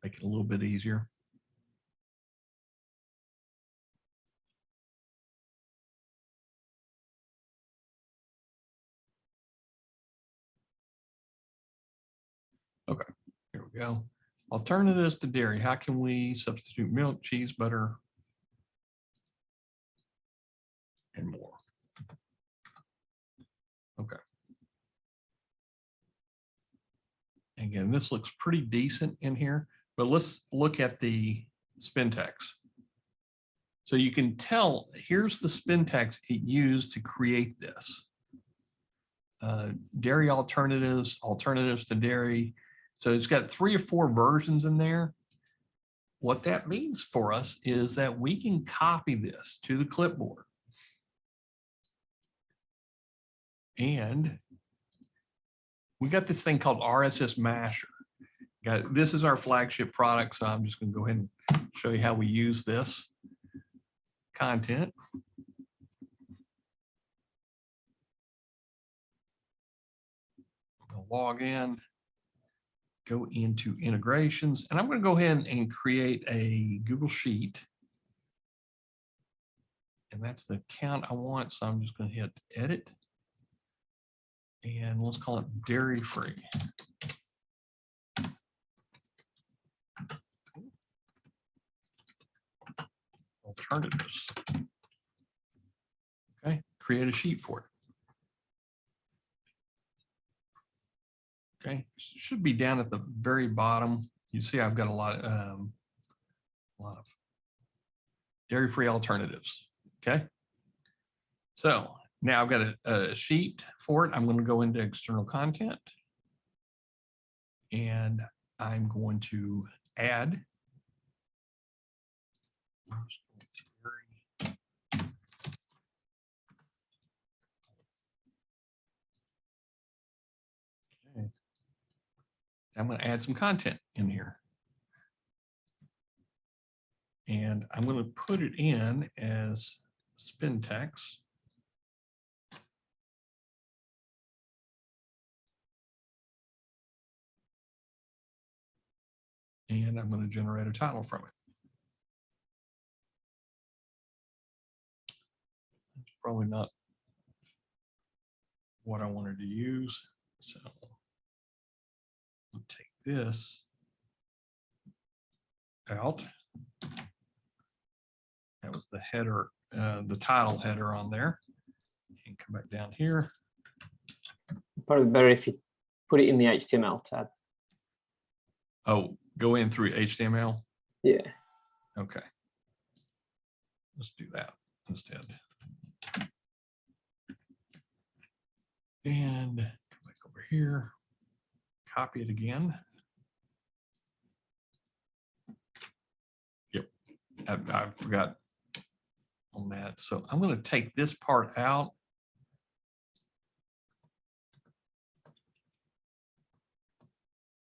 Make it a little bit easier. Okay, here we go. Alternatives to dairy. How can we substitute milk, cheese, butter, and more? Okay. Again, this looks pretty decent in here, but let's look at the spin tags. So you can tell, here's the spin tags it used to create this. Dairy alternatives, alternatives to dairy. So it's got 3 or 4 versions in there. What that means for us is that we can copy this to the clipboard. And we got this thing called RSSMasher. This is our flagship product, so I'm just going to go ahead and show you how we use this content. I'll log in, go into integrations, and I'm going to go ahead and create a Google Sheet. And that's the account I want, so I'm just going to hit edit. And let's call it dairy free. Alternatives. Okay, create a sheet for it. Okay, should be down at the very bottom. You see I've got a lot of dairy-free alternatives. Okay, so now I've got a sheet for it. I'm going to go into external content, and I'm going to add. Okay. I'm going to add some content in here. And I'm going to put it in as spin text. And I'm going to generate a title from it. It's probably not what I wanted to use. So I'll take this out. That was the header, the title header on there. And come back down here. Probably better if you put it in the HTML tab. Oh, go in through HTML? Yeah. Okay. Let's do that instead. And come back over here, copy it again. Yep, I forgot on that. So I'm going to take this part out.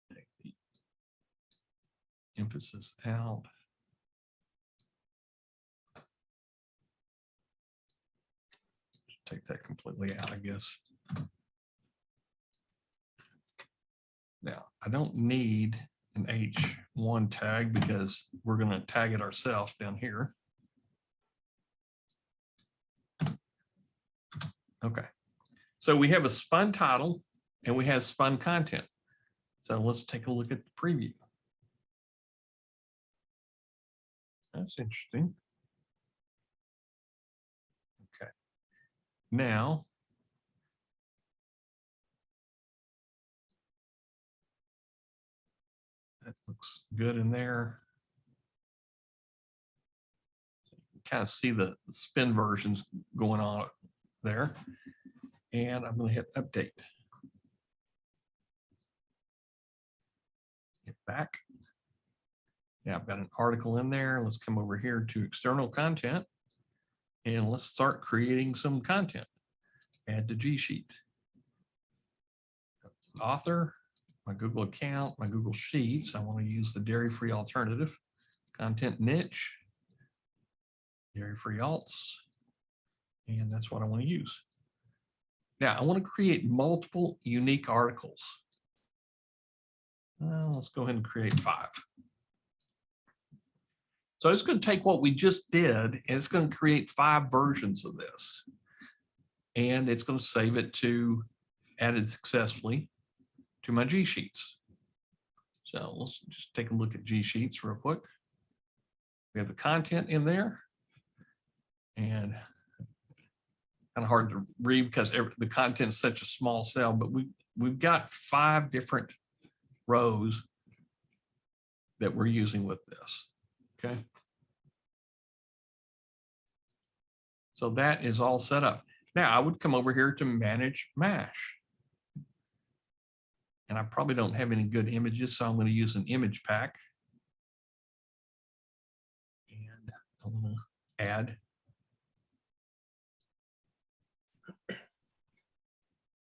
Take the emphasis out. Take that completely out, I guess. Now, I don't need an H1 tag because we're going to tag it ourselves down here. Okay, so we have a spun title and we have spun content. So let's take a look at the preview. That's interesting. Okay. Now, that looks good in there. You can kind of see the spin versions going on there. And I'm going to hit update. Get back. Now I've got an article in there. Let's come over here to external content and let's start creating some content. Add to G Sheet. Author, my Google account, my Google Sheets. I want to use the dairy-free alternative. Content niche, dairy-free alts, and that's what I want to use. Now I want to create multiple unique articles. Let's go ahead and create 5. So it's going to take what we just did and it's going to create 5 versions of this. And it's going to save it to added successfully to my G Sheets. So let's just take a look at G Sheets real quick. We have the content in there and kind of hard to read because the content is such a small cell, but we've got 5 different rows that we're using with this. Okay. So that is all set up. Now I would come over here to manage MASH. And I probably don't have any good images, so I'm going to use an image pack. And I'm going to add.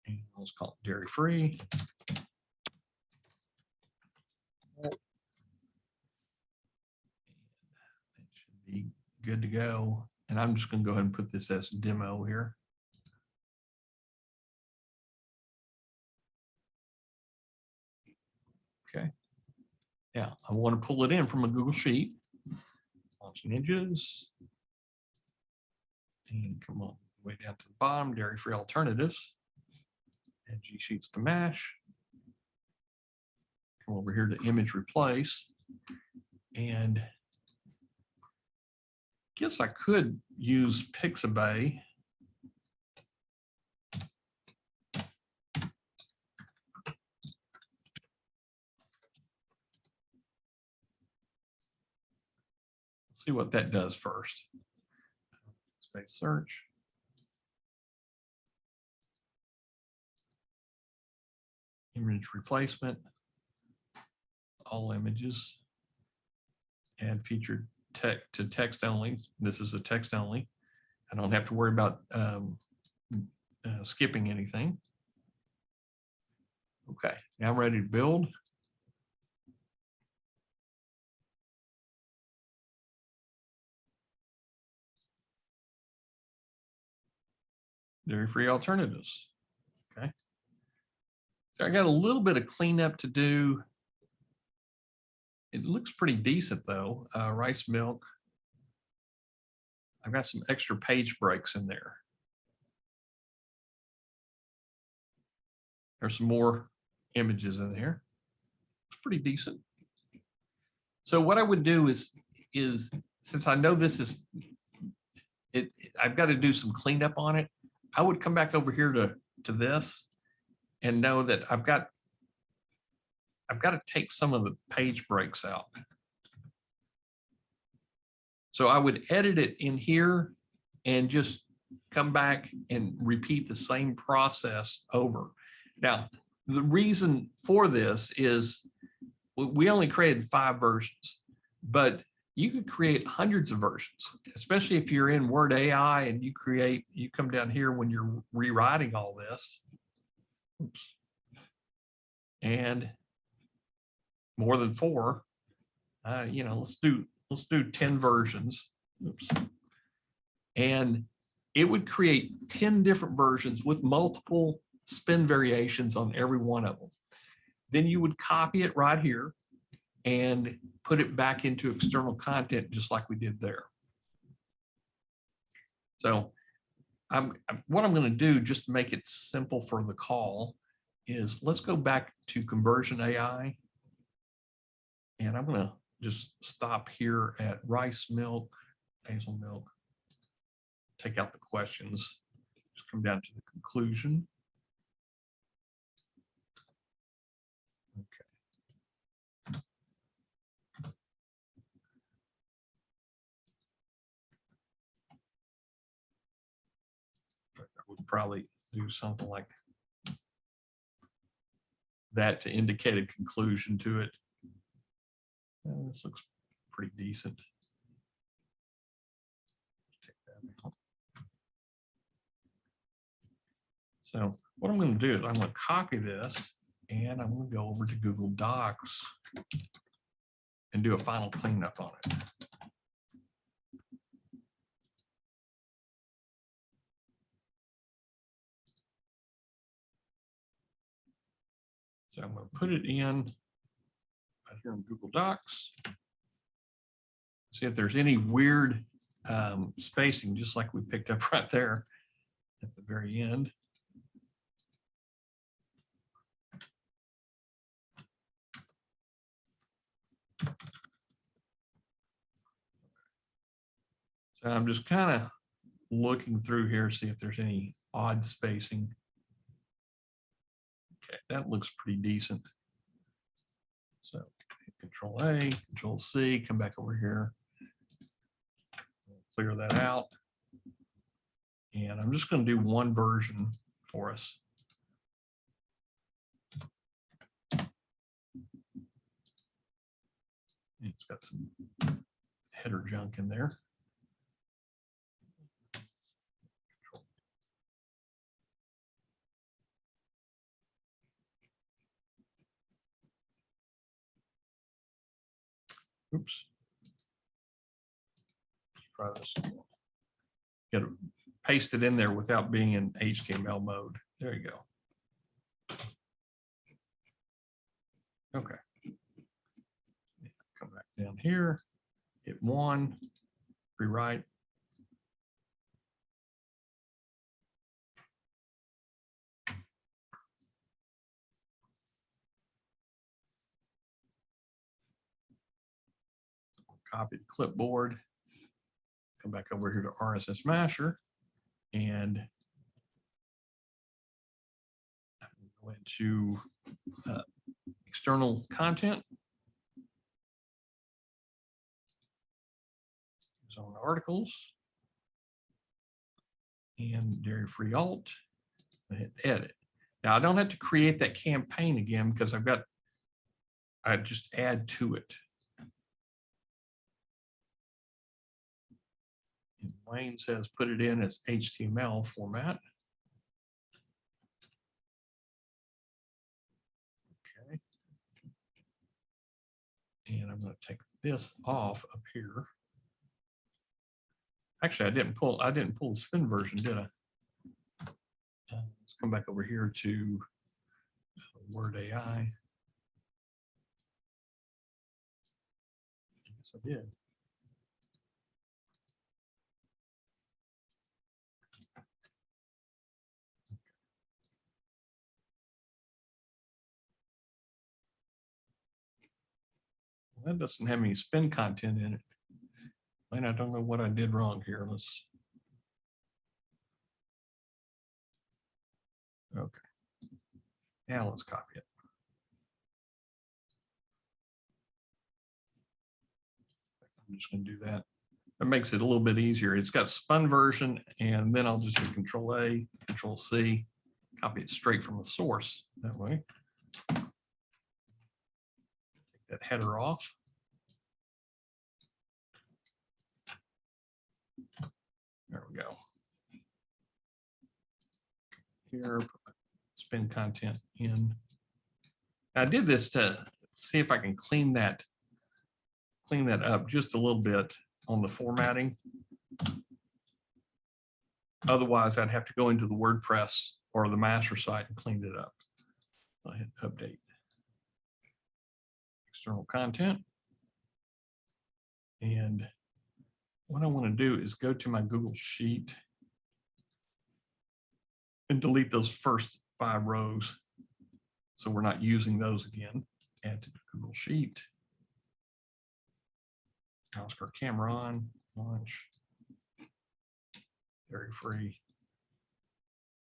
And let's call it dairy free. That should be good to go. And I'm just going to go ahead and put this as demo here. Okay. Now I want to pull it in from a Google Sheet. Launch ninjas. And come on, way down to the bottom, dairy-free alternatives. Add G Sheets to MASH. Come over here to image replace. And I guess I could use Pixabay. Let's see what that does first. Space search. Image replacement. All images. Add featured text to text only. This is a text only. I don't have to worry about skipping anything. Okay, now I'm ready to build. Dairy-free alternatives. Okay. So I got a little bit of cleanup to do. It looks pretty decent though. Rice milk. I've got some extra page breaks in there. There's some more images in there. It's pretty decent. So what I would do is since I know this is I've got to do some cleanup on it. I would come back over here to this and know that I've got to take some of the page breaks out. So I would edit it in here and just come back and repeat the same process over. Now, the reason for this is we only created 5 versions, but you could create hundreds of versions, especially if you're in Word AI and you come down here when you're rewriting all this. Oops. And more than 4, you know, let's do 10 versions. Oops. And it would create 10 different versions with multiple spin variations on every one of them. Then you would copy it right here and put it back into external content just like we did there. So what I'm going to do just to make it simple for the call is let's go back to conversion AI. And I'm going to just stop here at rice milk, hazel milk, take out the questions, just come down to the conclusion. Okay. I would probably do something like that to indicate a conclusion to it. This looks pretty decent. Take that out. So what I'm going to do is I'm going to copy this and I'm going to go over to Google Docs and do a final cleanup on it. So I'm going to put it in right here in Google Docs. See if there's any weird spacing, just like we picked up right there at the very end. So I'm just kind of looking through here, see if there's any odd spacing. Okay, that looks pretty decent. So Control A, Control C, come back over here, clear that out. And I'm just going to do one version for us. It's got some header junk in there. Oops. Let's try this. Got to paste it in there without being in HTML mode. There you go. Okay. Come back down here, hit 1, rewrite. Copy the clipboard, come back over here to RSSMasher, and go into external content, zone articles, and dairy-free alt, and hit edit. Now I don't have to create that campaign again because I just add to it. And Wayne says put it in as HTML format. Okay. And I'm going to take this off up here. Actually, I didn't pull the spin version, did I? Let's come back over here to Word AI. I guess I did. Well, that doesn't have any spin content in it. And I don't know what I did wrong here. Let's. Okay. Now let's copy it. I'm just going to do that. That makes it a little bit easier. It's got spun version, and then I'll just do Control A, Control C, copy it straight from the source that way. Take that header off. There we go. Here, spin content in. I did this to see if I can clean that up just a little bit on the formatting. Otherwise, I'd have to go into the WordPress or the master site and clean it up. I hit update. External content. And what I want to do is go to my Google Sheet and delete those first 5 rows. so we're not using those again. Add to the Google Sheet. Oscar camera on, launch, dairy free,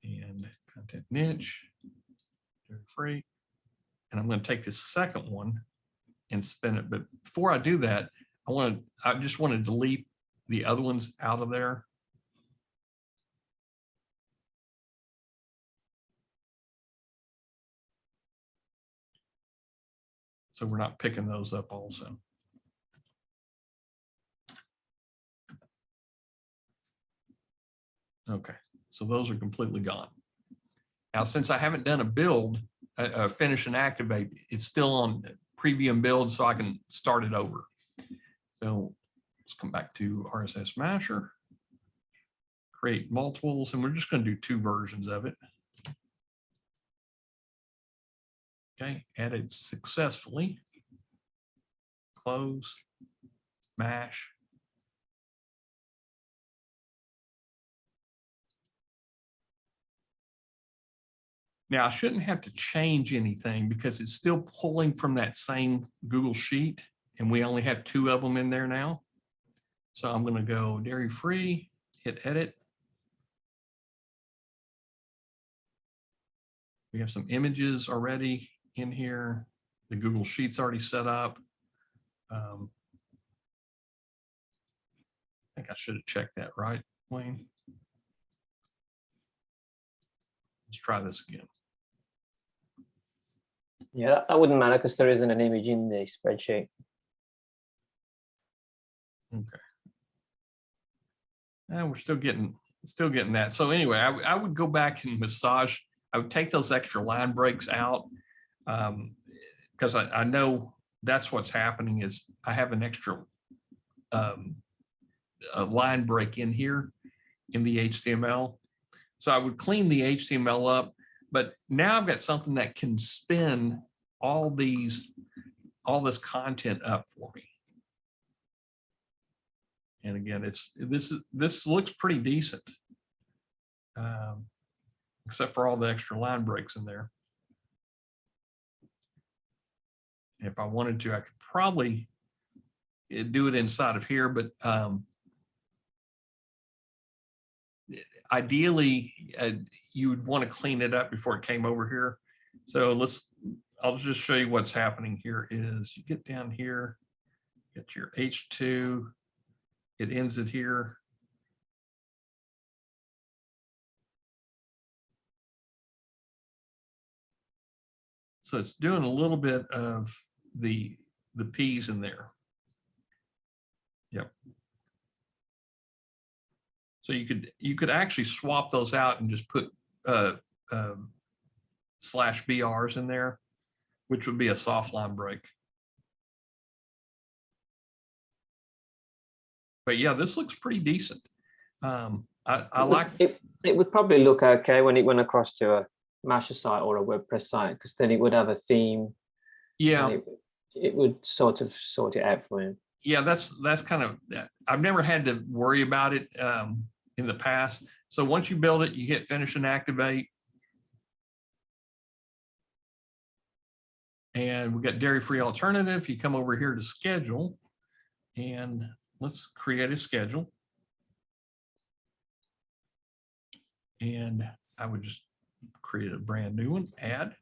and content niche, dairy free. And I'm going to take this second one and spin it. But before I do that, I just want to delete the other ones out of there. So we're not picking those up also. Okay, so those are completely gone. Now, since I haven't done a build, finish and activate, it's still on preview and build, so I can start it over. So let's come back to RSSMasher, create multiples, and we're just going to do 2 versions of it. Okay, added successfully. Close, mash. Now I shouldn't have to change anything because it's still pulling from that same Google Sheet, and we only have 2 of them in there now. So I'm going to go dairy free, hit edit. We have some images already in here. The Google Sheet's already set up. I think I should have checked that, right, Wayne? Let's try this again. Yeah, that wouldn't matter because there isn't an image in the spreadsheet. Okay. And we're still getting that. So anyway, I would go back and massage. I would take those extra line breaks out because I know that's what's happening is I have an extra a line break in here in the HTML. So I would clean the HTML up, but now I've got something that can spin all this content up for me. And again, this looks pretty decent, except for all the extra line breaks in there. And if I wanted to, I could probably do it inside of here, but ideally, you would want to clean it up before it came over here. So I'll just show you what's happening here is you get down here, get your H2, it ends it here. So it's doing a little bit of the P's in there. Yep. So you could actually swap those out and just put /BRs in there, which would be a soft line break. But yeah, this looks pretty decent. I like it. It would probably look okay when it went across to a Masher site or a WordPress site, because then it would have a theme. Yeah, it would sort it out for you. Yeah, that's kind of, I've never had to worry about it in the past. So once you build it, you hit finish and activate. And we got dairy-free alternative. You come over here to schedule, and let's create a schedule. And I would just create a brand new one, add,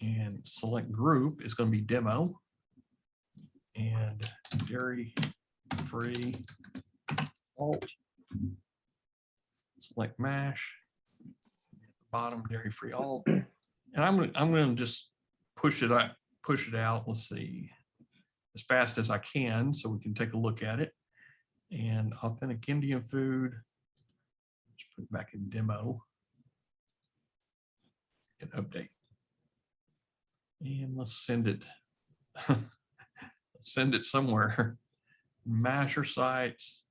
and select group is going to be demo, and dairy-free alt. Select mash. At the bottom, dairy-free alt. And I'm going to just push it out. Let's see, as fast as I can, so we can take a look at it. And authentic Indian food. Let's put it back in demo. And update. And let's send it. Let's send it somewhere. Masher sites.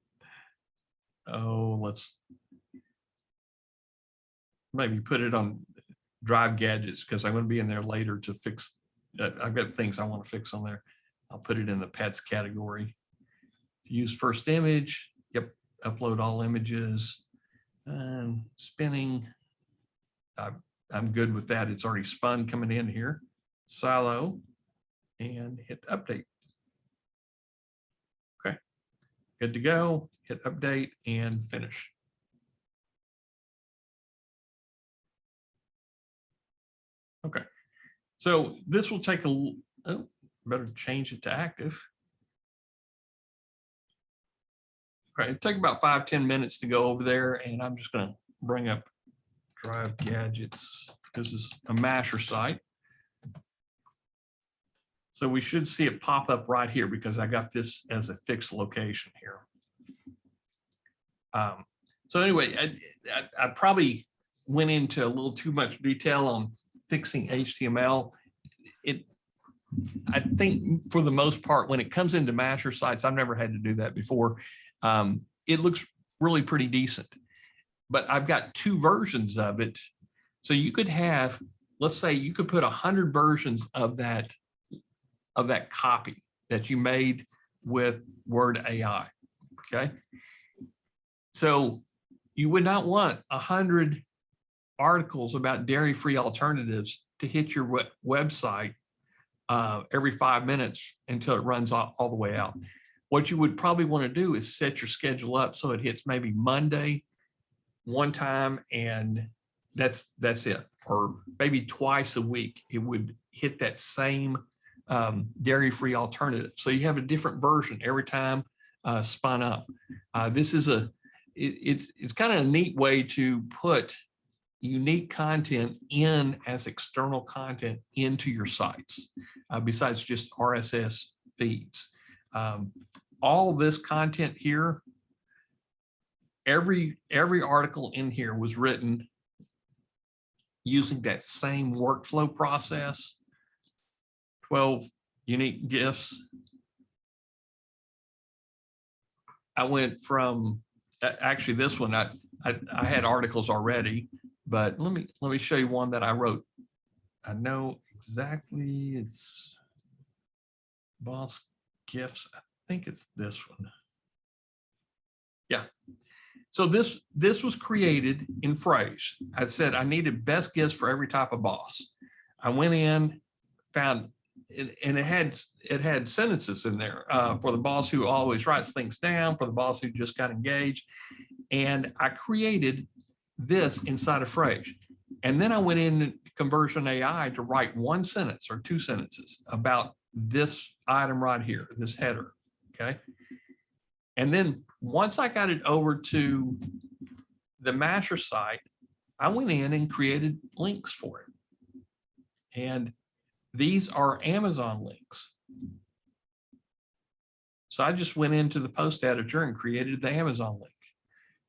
Oh, let's maybe put it on Drive Gadgets, because I'm going to be in there later to fix. I've got things I want to fix on there. I'll put it in the pets category. Use first image. Yep. Upload all images. And spinning. I'm good with that. It's already spun coming in here. Silo and hit update. Okay, good to go. Hit update and finish. Okay, so this will take a, oh, better change it to active. Okay, it'll take about 5-10 minutes to go over there, and I'm just going to bring up Drive Gadgets. This is a Masher site. So we should see it pop up right here because I got this as a fixed location here. So anyway, I probably went into a little too much detail on fixing HTML. I think for the most part, when it comes into Masher sites, I've never had to do that before. It looks really pretty decent, but I've got 2 versions of it. So you could have, let's say you could put 100 versions of that copy that you made with Word AI, okay? So you would not want 100 articles about dairy-free alternatives to hit your website every 5 minutes until it runs all the way out. What you would probably want to do is set your schedule up so it hits maybe Monday one time, and that's it. Or maybe twice a week, it would hit that same dairy-free alternative. So you have a different version every time spun up. This is it's kind of a neat way to put unique content in as external content into your sites, besides just RSS feeds. All this content here, every article in here was written using that same workflow process. 12 unique GIFs. I went from, actually this one, I had articles already, but let me show you one that I wrote. I know exactly, it's Boss GIFs. I think it's this one. Yeah. So this was created in Phrase. I said I needed best GIFs for every type of boss. I went in, found, and it had sentences in there for the boss who always writes things down, for the boss who just got engaged. And I created this inside of Phrase. And then I went in Conversion AI to write 1 sentence or 2 sentences about this item right here, this header, okay? And then once I got it over to the Masher site, I went in and created links for it. And these are Amazon links. So I just went into the post editor and created the Amazon link.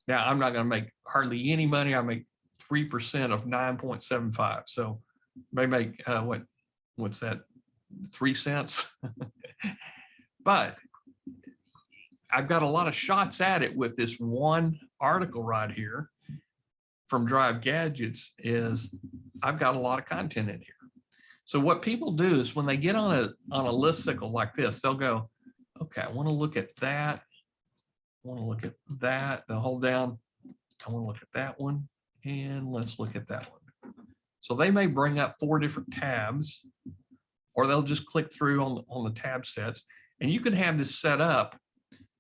Now I'm not going to make hardly any money. I make 3% of 9.75. So may make what's that? 3 cents. But I've got a lot of shots at it with this one article right here from Drive Gadgets. Is I've got a lot of content in here. So what people do is when they get on a listicle like this, they'll go, okay, I want to look at that. I want to look at that. They'll hold down. I want to look at that one. And let's look at that one. So they may bring up 4 different tabs, or they'll just click through on the tab sets. And you can have this set up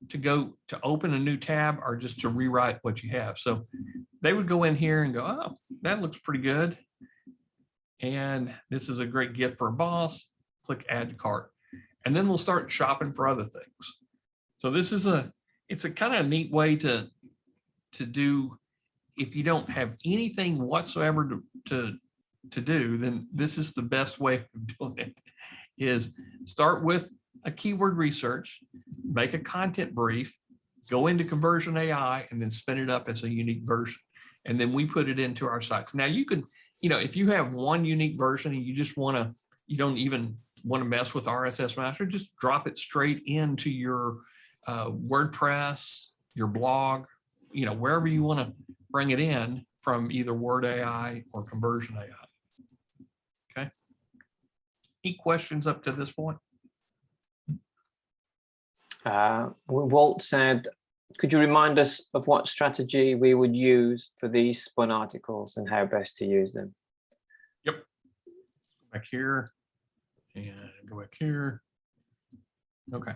to go to open a new tab or just to rewrite what you have. So they would go in here and go, oh, that looks pretty good. And this is a great gift for a boss. Click add to cart. And then we'll start shopping for other things. So this is it's a kind of neat way to do, if you don't have anything whatsoever to do, then this is the best way of doing it, is start with a keyword research, make a content brief, go into Conversion AI, and then spin it up as a unique version. And then we put it into our sites. Now you can, if you have one unique version and you just you don't even want to mess with RSSMasher, just drop it straight into your WordPress, your blog, wherever you want to bring it in from either Word AI or Conversion AI. Okay. Any questions up to this point? Walt said, could you remind us of what strategy we would use for these spun articles and how best to use them? Yep. Back here and go back here. Okay.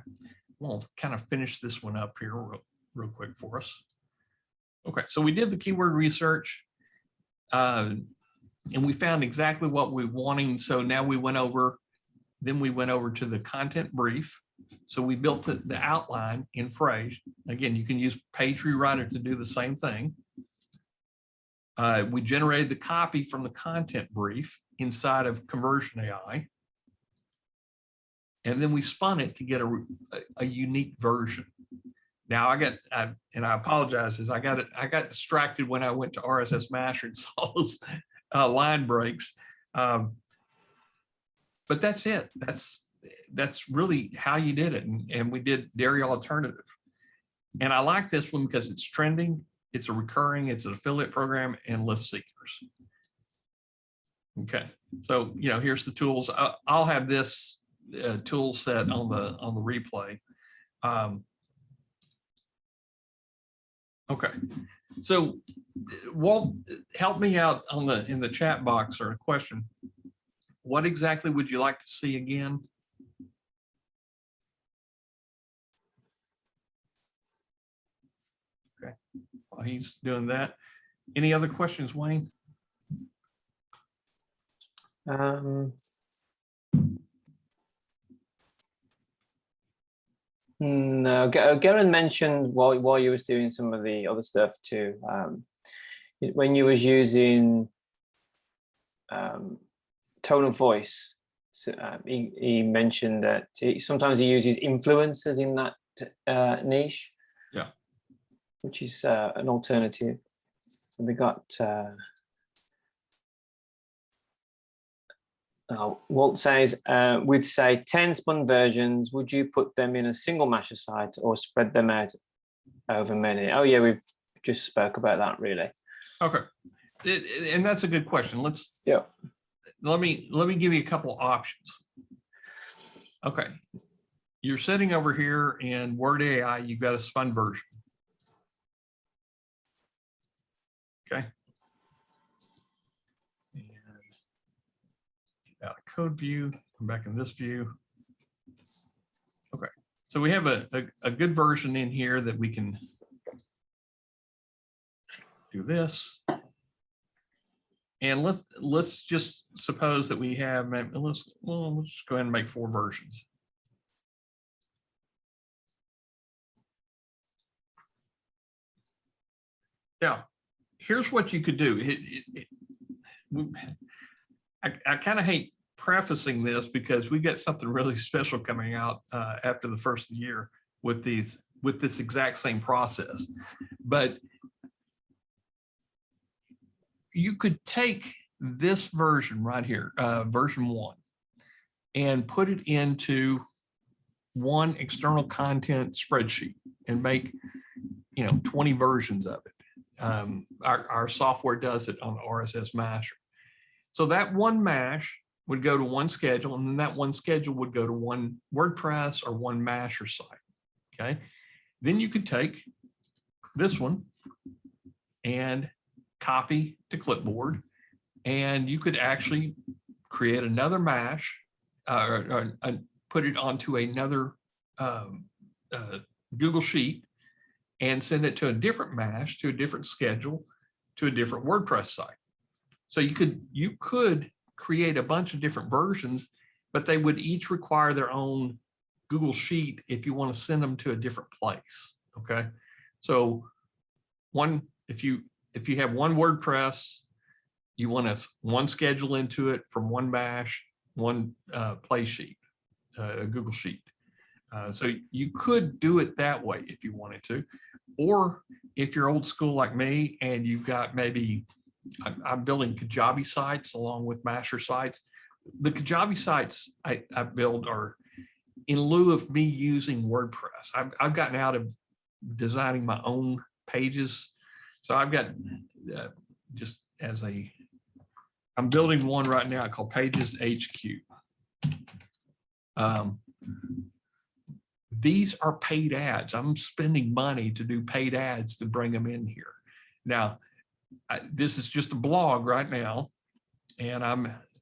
We'll kind of finish this one up here real quick for us. Okay, so we did the keyword research and we found exactly what we were wanting. So now we went over to the content brief. So we built the outline in phrase. Again, you can use Page Rewriter to do the same thing. We generated the copy from the content brief inside of Conversion AI. And then we spun it to get a unique version. Now and I apologize, I got distracted when I went to RSSMasher and saw those line breaks. But that's it. That's really how you did it. And we did dairy alternative. And I like this one because it's trending, it's a recurring, it's an affiliate program, and list seekers. Okay, so here's the tools. I'll have this tool set on the replay. Okay, so Walt, help me out in the chat box or a question. What exactly would you like to see again? Okay, while he's doing that, any other questions, Wayne? No, Garen mentioned while you was doing some of the other stuff too, when you was using tone of voice, so, he mentioned that sometimes he uses influencers in that niche. Yeah, which is an alternative. We got Walt says, with say 10 spun versions, would you put them in a single masher site or spread them out over many? Oh yeah, we've just spoke about that really. Okay, and that's a good question. Let me give you a couple options. Okay, you're sitting over here in Word AI, you've got a spun version. Okay. Out of code view, come back in this view. Okay, so we have a good version in here that we can do this. And let's just suppose that we have, let's just go ahead and make 4 versions. Now, here's what you could do. I kind of hate prefacing this because we got something really special coming out after the first of the year with this exact same process. But you could take this version right here, version 1, and put it into one external content spreadsheet and make 20 versions of it. Our software does it on RSSMasher. So that one mash would go to one schedule, and then that one schedule would go to one WordPress or one Masher site. Okay, then you could take this one and copy to clipboard, and you could actually create another mash or put it onto another Google Sheet and send it to a different mash, to a different schedule, to a different WordPress site. So you could create a bunch of different versions, but they would each require their own Google Sheet if you want to send them to a different place. Okay, so if you have one WordPress, you want one schedule into it from one mash, one play sheet, a Google Sheet. So you could do it that way if you wanted to, or if you're old school like me and you've got maybe, I'm building Kajabi sites along with Masher sites. The Kajabi sites I build are in lieu of me using WordPress. I've gotten out of designing my own pages. So I've got I'm building one right now called Pages HQ. These are paid ads. I'm spending money to do paid ads to bring them in here. Now, this is just a blog right now, And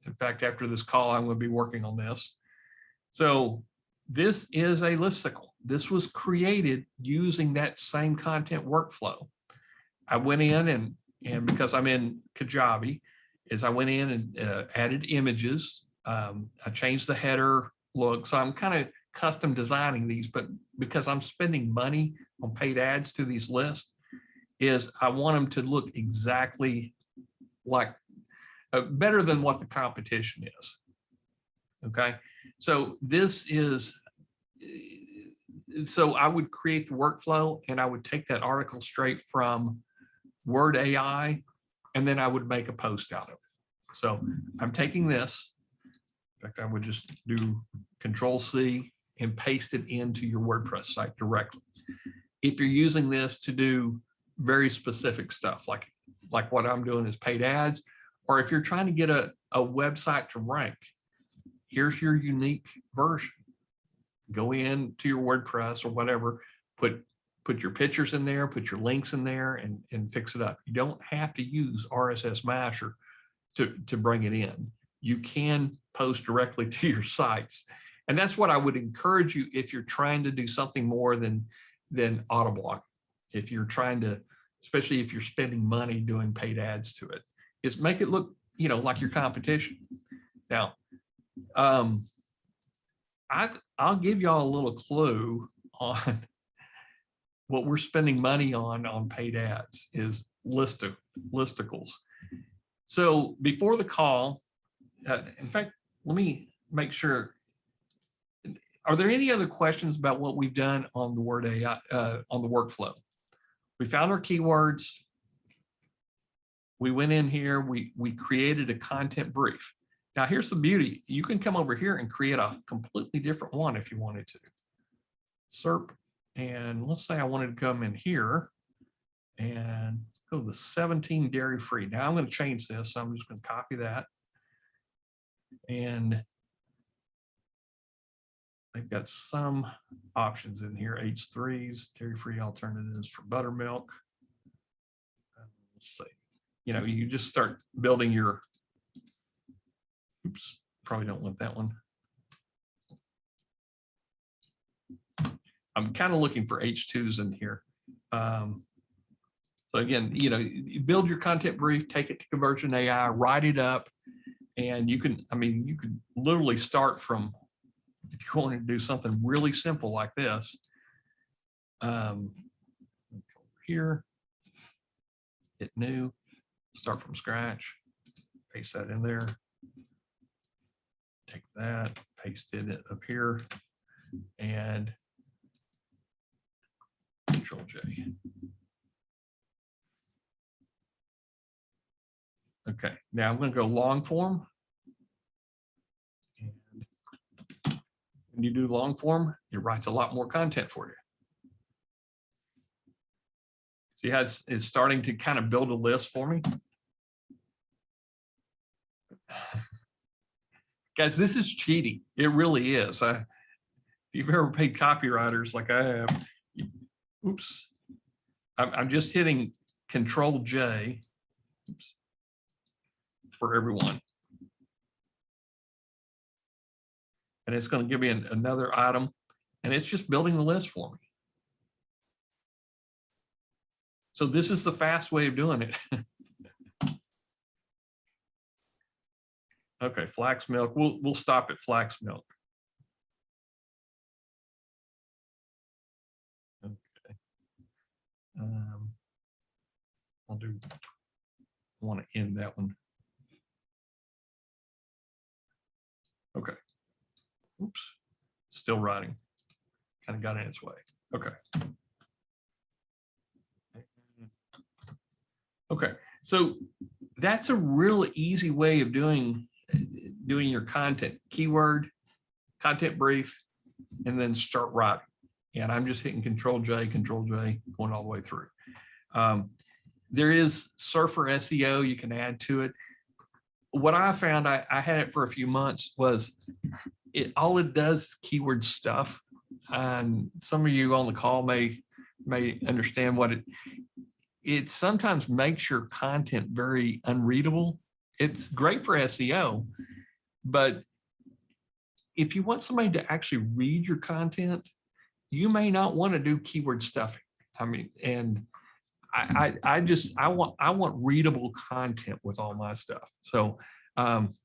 in fact, after this call, I'm going to be working on this. So this is a listicle. This was created using that same content workflow. I went in and because I'm in Kajabi, I went in and added images. I changed the header look. So I'm kind of custom designing these, but because I'm spending money on paid ads to these lists, I want them to look exactly like better than what the competition is. Okay, so so I would create the workflow and I would take that article straight from Word AI, and then I would make a post out of it. So I'm taking this. In fact, I would just do Control-C and paste it into your WordPress site directly. If you're using this to do very specific stuff, like what I'm doing is paid ads, or if you're trying to get a website to rank, here's your unique version. Go into your WordPress or whatever, put your pictures in there, put your links in there, and fix it up. You don't have to use RSSMasher to bring it in. You can post directly to your sites. And that's what I would encourage you if you're trying to do something more than auto-block. If you're trying to, especially if you're spending money doing paid ads to it, is make it look, like your competition. Now, I'll give y'all a little clue on what we're spending money on paid ads is listicles. So before the call, in fact, let me make sure. Are there any other questions about what we've done on the Word AI, on the workflow? We found our keywords. We went in here, we created a content brief. Now here's the beauty. You can come over here and create a completely different one if you wanted to. SERP, and let's say I wanted to come in here and go to the 17 dairy free. Now I'm going to change this, so I'm just going to copy that. And they've got some options in here, H3s, dairy-free alternatives for buttermilk. Let's see. You just start building your, oops, probably don't want that one. I'm kind of looking for H2s in here. So again, you build your content brief, take it to Conversion AI, write it up, and you can literally start from, if you want to do something really simple like this, here, hit new, start from scratch, paste that in there, take that, paste it up here, and Control J. Okay, now I'm going to go long form. And when you do long form, it writes a lot more content for you. See how it's starting to kind of build a list for me? Guys, this is cheating. It really is. If you've ever paid copywriters like I have, oops, I'm just hitting Control J, oops, for everyone. And it's going to give me another item, and it's just building the list for me. So this is the fast way of doing it. Okay, flax milk. We'll stop at flax milk. Okay. I want to end that one. Okay. Oops. Still writing. Kind of got in its way. Okay. Okay. So that's a really easy way of doing your content. Keyword, content brief, and then start writing. And I'm just hitting Control J, going all the way through. There is Surfer SEO you can add to it. What I found, I had it for a few months, was all it does is keyword stuff. And some of you on the call may understand what it sometimes makes your content very unreadable it's great for SEO, but if you want somebody to actually read your content, you may not want to do keyword stuffing. I mean, and I want readable content with all my stuff. So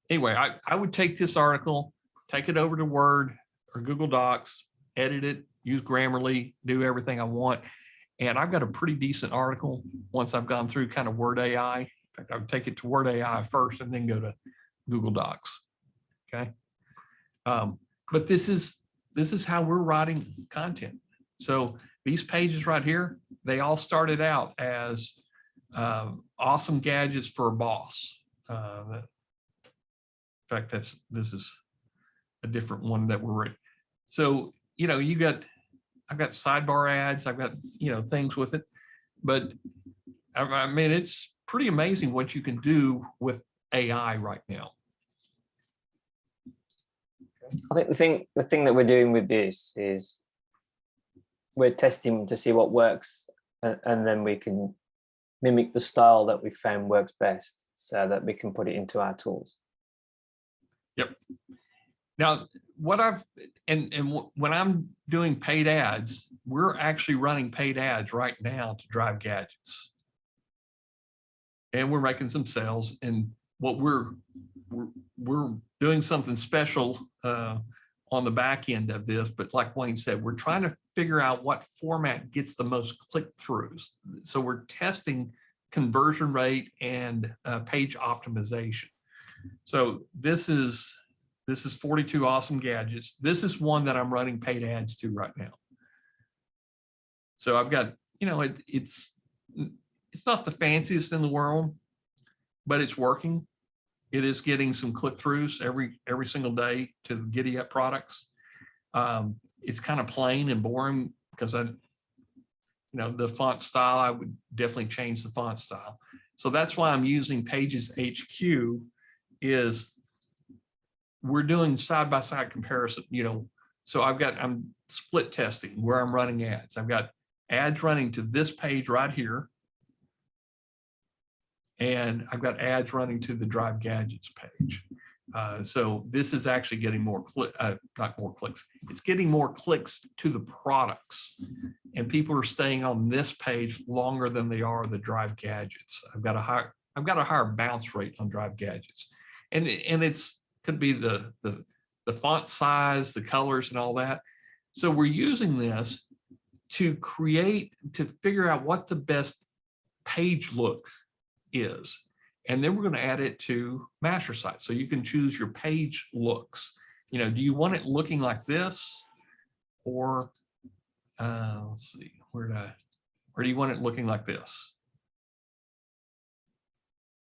anyway, I would take this article, take it over to Word or Google Docs, edit it, use Grammarly, do everything I want. And I've got a pretty decent article once I've gone through kind of Word AI. In fact, I would take it to Word AI first and then go to Google Docs. Okay. But this is how we're writing content. So these pages right here, they all started out as awesome gadgets for a boss. In fact, this is a different one that we're in. So, you know, I've got sidebar ads, I've got, you know, things with it, but I mean, it's pretty amazing what you can do with AI right now. I think the thing that we're doing with this is we're testing to see what works, and then we can mimic the style that we found works best so that we can put it into our tools. Yep. Now, what when I'm doing paid ads, we're actually running paid ads right now to drive gadgets. And we're making some sales, and what we're doing something special on the back end of this, but like Wayne said, we're trying to figure out what format gets the most click-throughs. So we're testing conversion rate and page optimization. So this is 42 awesome gadgets. This is one that I'm running paid ads to right now. So I've got, you know, it's not the fanciest in the world, but it's working. It is getting some click-throughs every single day to the Giddy Up products. It's kind of plain and boring because the font style, I would definitely change the font style. So that's why I'm using Pages HQ. Is we're doing side-by-side comparison, you know. So I'm split testing where I'm running ads. I've got ads running to this page right here, and I've got ads running to the Drive Gadgets page. So this is actually getting not more clicks. It's getting more clicks to the products, and people are staying on this page longer than they are the Drive Gadgets. I've got a higher bounce rate on Drive Gadgets, and it's could be the font size, the colors, and all that. So we're using this to figure out what the best page look is. And then we're going to add it to Masher sites. So you can choose your page looks. You know, do you want it looking like this? Or let's see, or do you want it looking like this?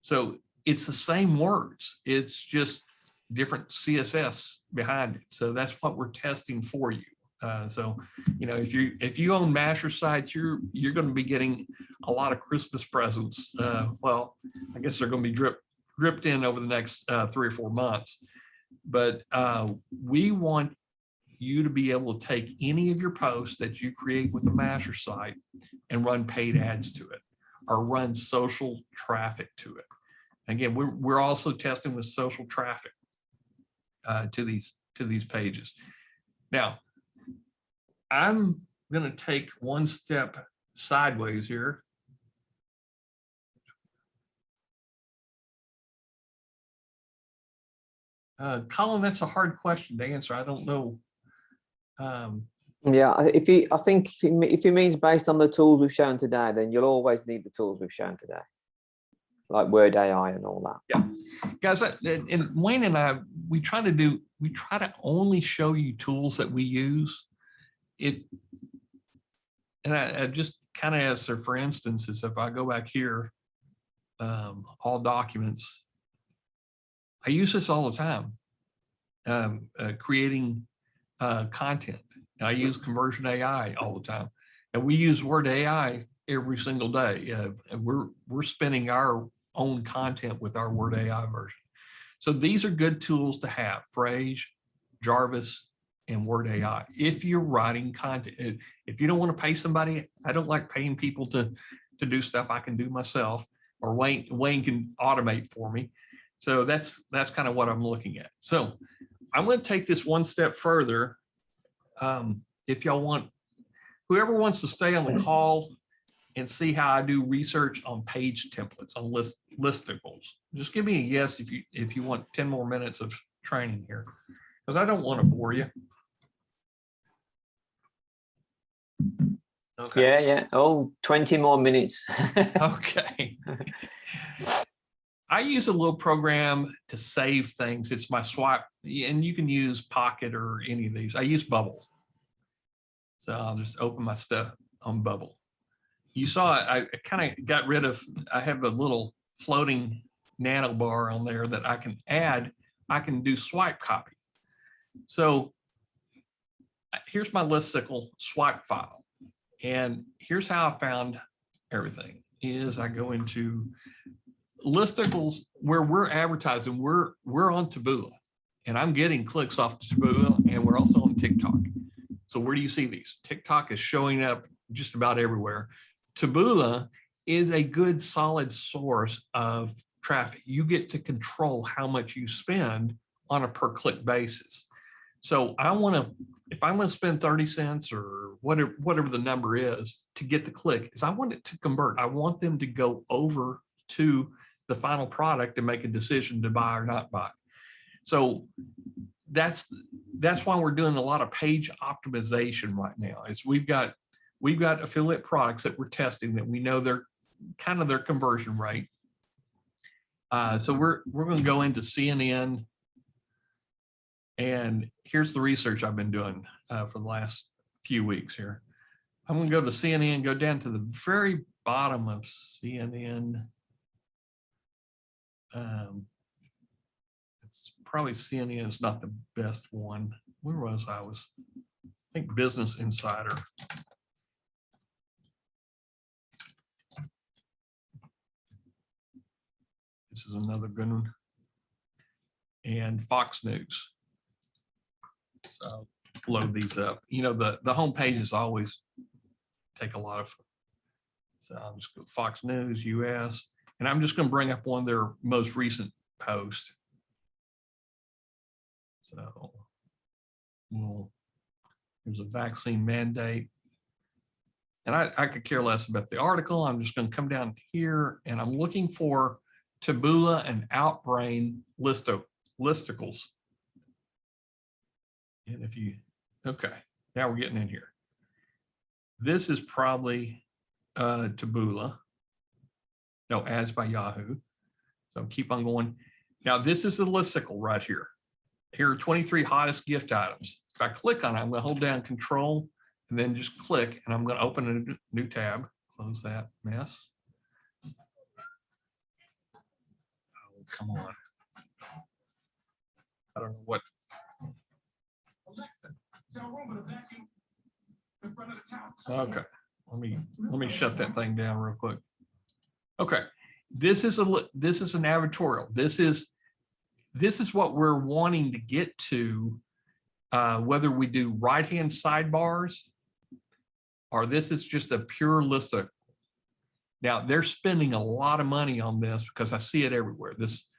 So it's the same words. It's just different CSS behind it. So that's what we're testing for you. So, you know, if you own Masher sites, you're going to be getting a lot of Christmas presents. Well, I guess they're going to be dripped in over the next 3 or 4 months. But we want you to be able to take any of your posts that you create with a Masher site and run paid ads to it, or run social traffic to it. Again, we're also testing with social traffic to these pages. Now, I'm going to take one step sideways here. Colin, that's a hard question to answer. I don't know. Yeah, I think if he means based on the tools we've shown today, then you'll always need the tools we've shown today, like Word AI and all that. Yeah, guys, and Wayne and I, we try to only show you tools that we use. I just kind of answer, for instance, is if I go back here, all documents, I use this all the time, creating content. I use Conversion AI all the time, and we use Word AI every single day. We're spinning our own content with our Word AI version. So these are good tools to have: Phrase, Jarvis, and Word AI. If you're writing content, if you don't want to pay somebody, I don't like paying people to do stuff I can do myself, or Wayne can automate for me. So that's kind of what I'm looking at. So I'm going to take this one step further. If y'all want, whoever wants to stay on the call and see how I do research on page templates, on listicles, just give me a yes if you want 10 more minutes of training here, because I don't want to bore you. Okay. Yeah. Oh, 20 more minutes. Okay. I use a little program to save things. It's my Swipe, and you can use Pocket or any of these. I use Bubble. So I'll just open my stuff on Bubble. You saw I kind of got rid of, I have a little floating nano bar on there that I can add. I can do swipe copy. So here's my listicle swipe file. And here's how I found everything is I go into listicles where we're advertising. We're on Taboola, and I'm getting clicks off Taboola, and we're also on TikTok. So where do you see these? TikTok is showing up just about everywhere. Taboola is a good solid source of traffic. You get to control how much you spend on a per click basis. So I want to, if I'm going to spend 30 cents or whatever the number is to get the click, is I want it to convert. I want them to go over to the final product and make a decision to buy or not buy. So that's why we're doing a lot of page optimization right now. Is we've got affiliate products that we're testing that we know they're kind of their conversion rate. So we're going to go into CNN, and here's the research I've been doing for the last few weeks here. I'm going to go to CNN, go down to the very bottom of CNN. It's probably CNN is not the best one. Where was I? I think Business Insider. This is another good one. And Fox News. So load these up. You know, the home pages always take a lot of. So I'll just go Fox News US, and I'm just going to bring up one of their most recent posts. So, well, there's a vaccine mandate. And I could care less about the article. I'm just going to come down here, and I'm looking for Taboola and Outbrain listicles. And if you, okay, now we're getting in here. This is probably Taboola. No, ads by Yahoo. So keep on going. Now this is the listicle right here. Here are 23 hottest gift items. If I click on it, I'm going to hold down Control and then just click, and I'm going to open a new tab. Close that mess. Oh, come on. I don't know what. Okay, let me shut that thing down real quick. Okay, this is an advertorial. This is what we're wanting to get to, whether we do right-hand sidebars or this is just a pure listicle. Now they're spending a lot of money on this because I see it everywhere. This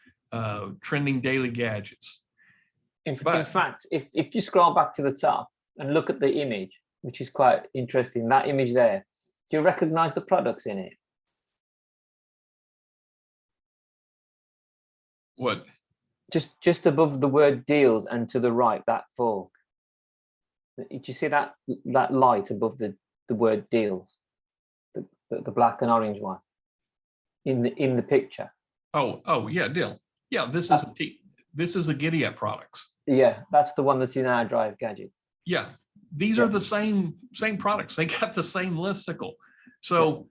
trending daily gadgets. In fact, if you scroll back to the top and look at the image, which is quite interesting, that image there, do you recognize the products in it? What? Just above the word deals and to the right, that fork. Did you see that light above the word deals? The black and orange one in the picture. Oh yeah, deal. Yeah, this is a Giddy Up products. Yeah, that's the one that's in our Drive gadget. Yeah, these are the same products. They got the same listicle. So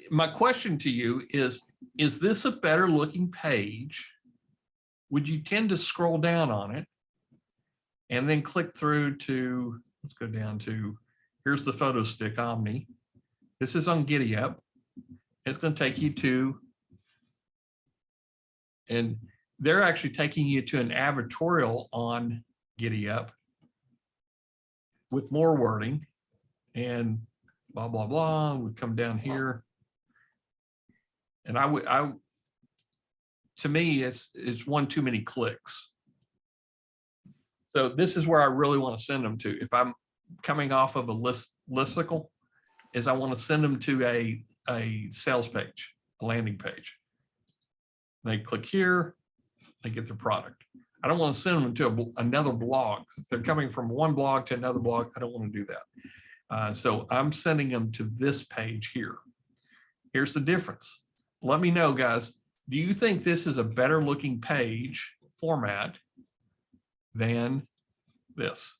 my question to you is this a better looking page? Would you tend to scroll down on it and then click through to, let's go down to, here's the photo stick Omni. This is on Giddy Up. It's going to take you to, and they're actually taking you to an advertorial on Giddy Up with more wording and blah, blah, blah. We come down here. And to me, it's one too many clicks. So this is where I really want to send them to. If I'm coming off of a listicle, is I want to send them to a sales page, a landing page. They click here, they get their product. I don't want to send them to another blog. If they're coming from one blog to another blog, I don't want to do that. So I'm sending them to this page here. Here's the difference. Let me know, guys. Do you think this is a better looking page format than this?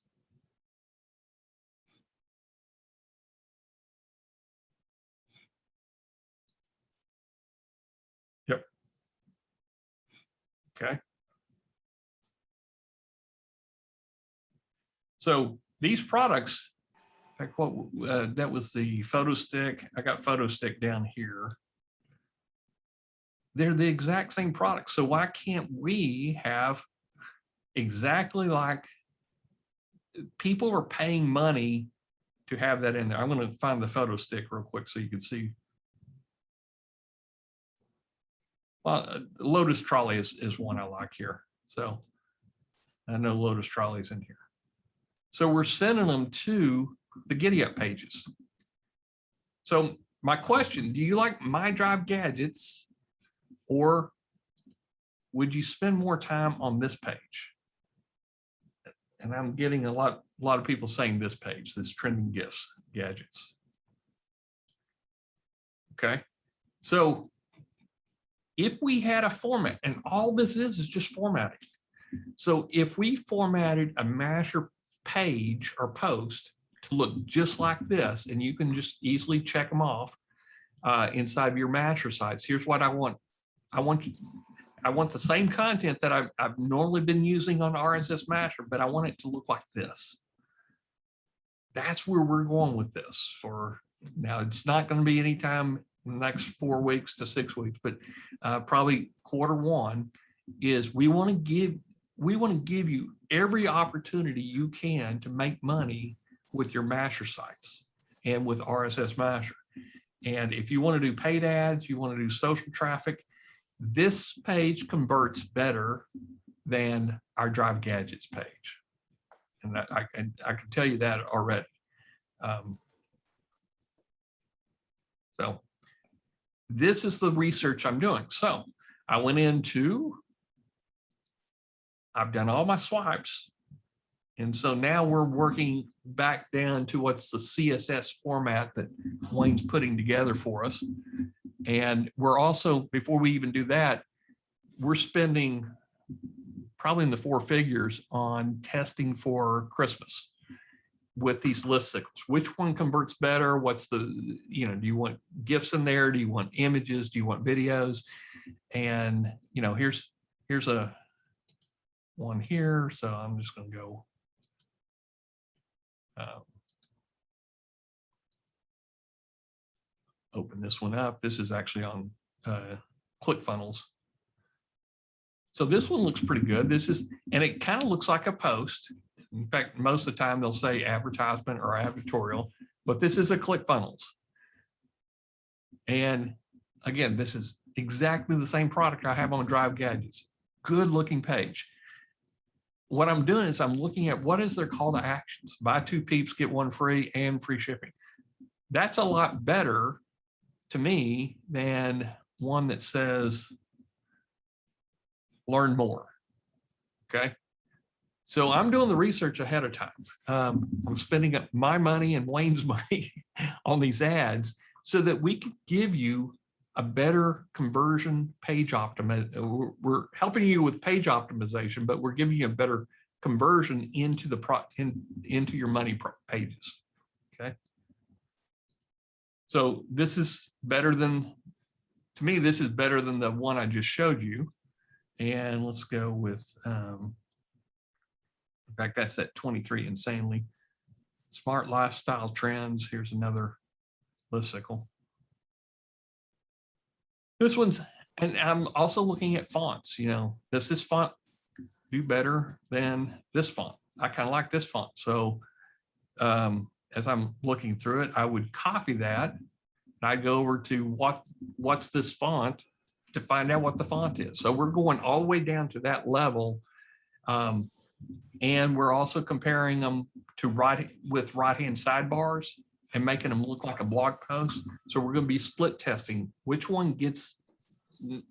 Yep. Okay. So these products, in fact, what that was the photo stick. I got photo stick down here. They're the exact same product. So why can't we have exactly like people are paying money to have that in there? I'm going to find the photo stick real quick so you can see. Well, Lotus Trolley is one I like here. So I know Lotus Trolley's in here. So we're sending them to the Giddy Up pages. So my question, do you like My Drive Gadgets, or would you spend more time on this page? And I'm getting a lot of people saying this page, this trending gifts, gadgets. Okay. So if we had a format, and all this is just formatting. So if we formatted a Masher page or post to look just like this, and you can just easily check them off inside of your Masher sites. Here's what I want. I want the same content that I've normally been using on RSSMasher, but I want it to look like this. That's where we're going with this for now. It's not going to be anytime in the next 4 weeks to 6 weeks, but probably Q1 is we want to give you every opportunity you can to make money with your Masher sites and with RSSMasher. And if you want to do paid ads, you want to do social traffic, this page converts better than our Drive Gadgets page. And I can tell you that already. So this is the research I'm doing. So I went into, I've done all my swipes. And so now we're working back down to what's the CSS format that Wayne's putting together for us. And we're also, before we even do that, we're spending probably in the 4 figures on testing for Christmas with these listicles. Which one converts better? What's the, do you want gifts in there? Do you want images? Do you want videos? And, here's a one here. So I'm just going to go. Open this one up. This is actually on ClickFunnels. So this one looks pretty good. And it kind of looks like a post. In fact, most of the time they'll say advertisement or advertorial, but this is a ClickFunnels. And again, this is exactly the same product I have on Drive Gadgets. Good looking page. What I'm doing is I'm looking at what is their call to actions. Buy 2 peeps, get 1 free and free shipping. That's a lot better to me than one that says learn more. Okay. So I'm doing the research ahead of time. I'm spending up my money and Wayne's money on these ads so that we can give you a better conversion page optimization. We're helping you with page optimization, but we're giving you a better conversion into into your money pages. Okay. So this is better than, to me, this is better than the one I just showed you. And let's go with, in fact, that's at 23 insanely. Smart lifestyle trends. Here's another listicle. This one's, and I'm also looking at fonts. Does this font do better than this font? I kind of like this font. So as I'm looking through it, I would copy that. And I'd go over to what's this font to find out what the font is. So we're going all the way down to that level. And we're also comparing them to right-hand sidebars and making them look like a blog post. So we're going to be split testing which one gets,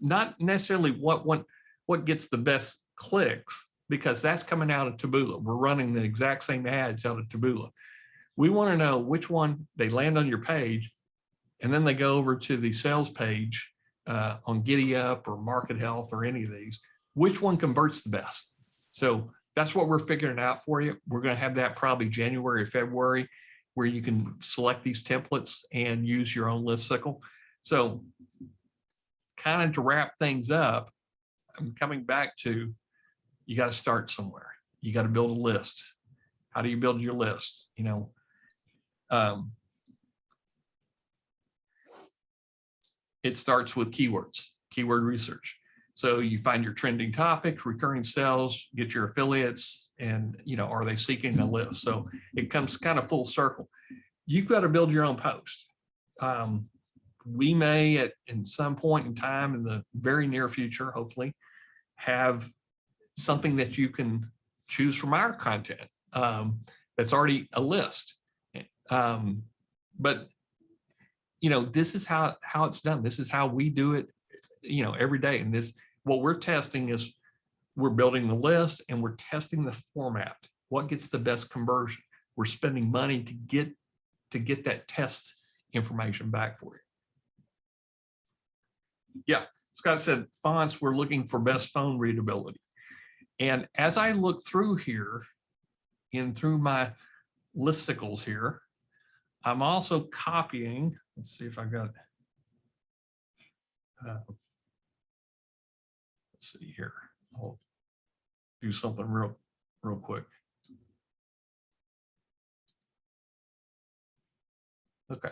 not necessarily what gets the best clicks, because that's coming out of Taboola. We're running the exact same ads out of Taboola. We want to know which one they land on your page, and then they go over to the sales page on Giddy Up or Market Health or any of these, which one converts the best. So that's what we're figuring out for you. We're going to have that probably January or February, where you can select these templates and use your own listicle. So kind of to wrap things up, I'm coming back to, you got to start somewhere. You got to build a list. How do you build your list? You know, it starts with keywords, keyword research. So you find your trending topic, recurring sales, get your affiliates, and, you know, are they seeking a list? So it comes kind of full circle. You've got to build your own post. We may in some point in time in the very near future, hopefully, have something that you can choose from our content that's already a list. But, you know, this is how it's done. This is how we do it, you know, every day. And this, what we're testing is we're building the list and we're testing the format. What gets the best conversion? We're spending money to get that test information back for you. Yeah, Scott said fonts, we're looking for best phone readability. And as I look through here, through my listicles here, I'm also copying, let's see if I got it. Let's see here. I'll do something real quick. Okay.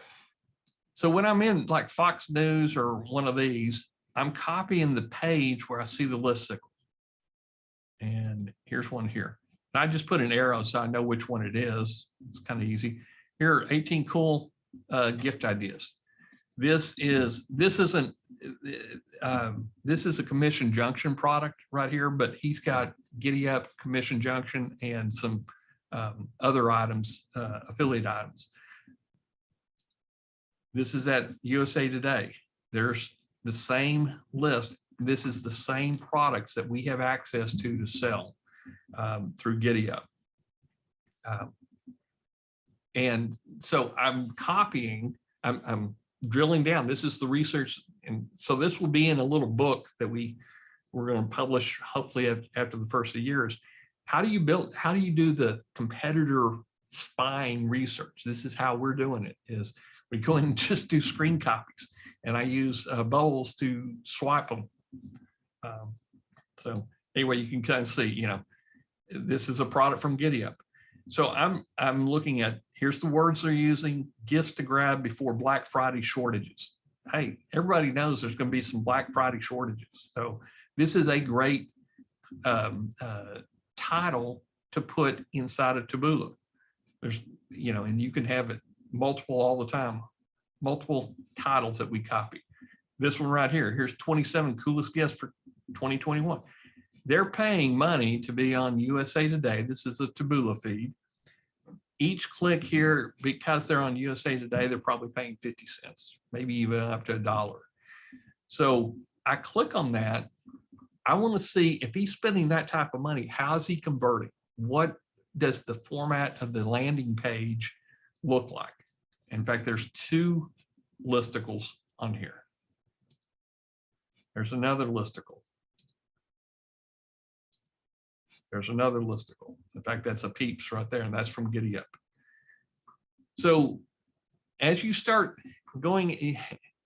So when I'm in like Fox News or one of these, I'm copying the page where I see the listicle. And here's one here. And I just put an arrow so I know which one it is. It's kind of easy. Here are 18 cool gift ideas. This is a Commission Junction product right here, but he's got Giddy Up, Commission Junction, and some other items, affiliate items. This is at USA Today. There's the same list. This is the same products that we have access to sell through Giddy Up. And so I'm copying, I'm drilling down. This is the research. And so this will be in a little book that we're going to publish hopefully after the first of years. How do you do the competitor spying research? This is how we're doing it, is we go in and just do screen copies. And I use bowls to swipe them. So anyway, you can kind of see, you know, this is a product from Giddy Up. So I'm looking at, here's the words they're using, gifts to grab before Black Friday shortages. Hey, everybody knows there's going to be some Black Friday shortages. So this is a great title to put inside of Taboola. There's, you know, and you can have it multiple all the time, multiple titles that we copy. This one right here, here's 27 coolest gifts for 2021. They're paying money to be on USA Today. This is a Taboola feed. Each click here, because they're on USA Today, they're probably paying 50 cents, maybe even up to $1. So I click on that. I want to see if he's spending that type of money, how is he converting? What does the format of the landing page look like? In fact, there's 2 listicles on here. There's another listicle. There's another listicle. In fact, that's a Peeps right there, and that's from Giddy Up. So as you start going,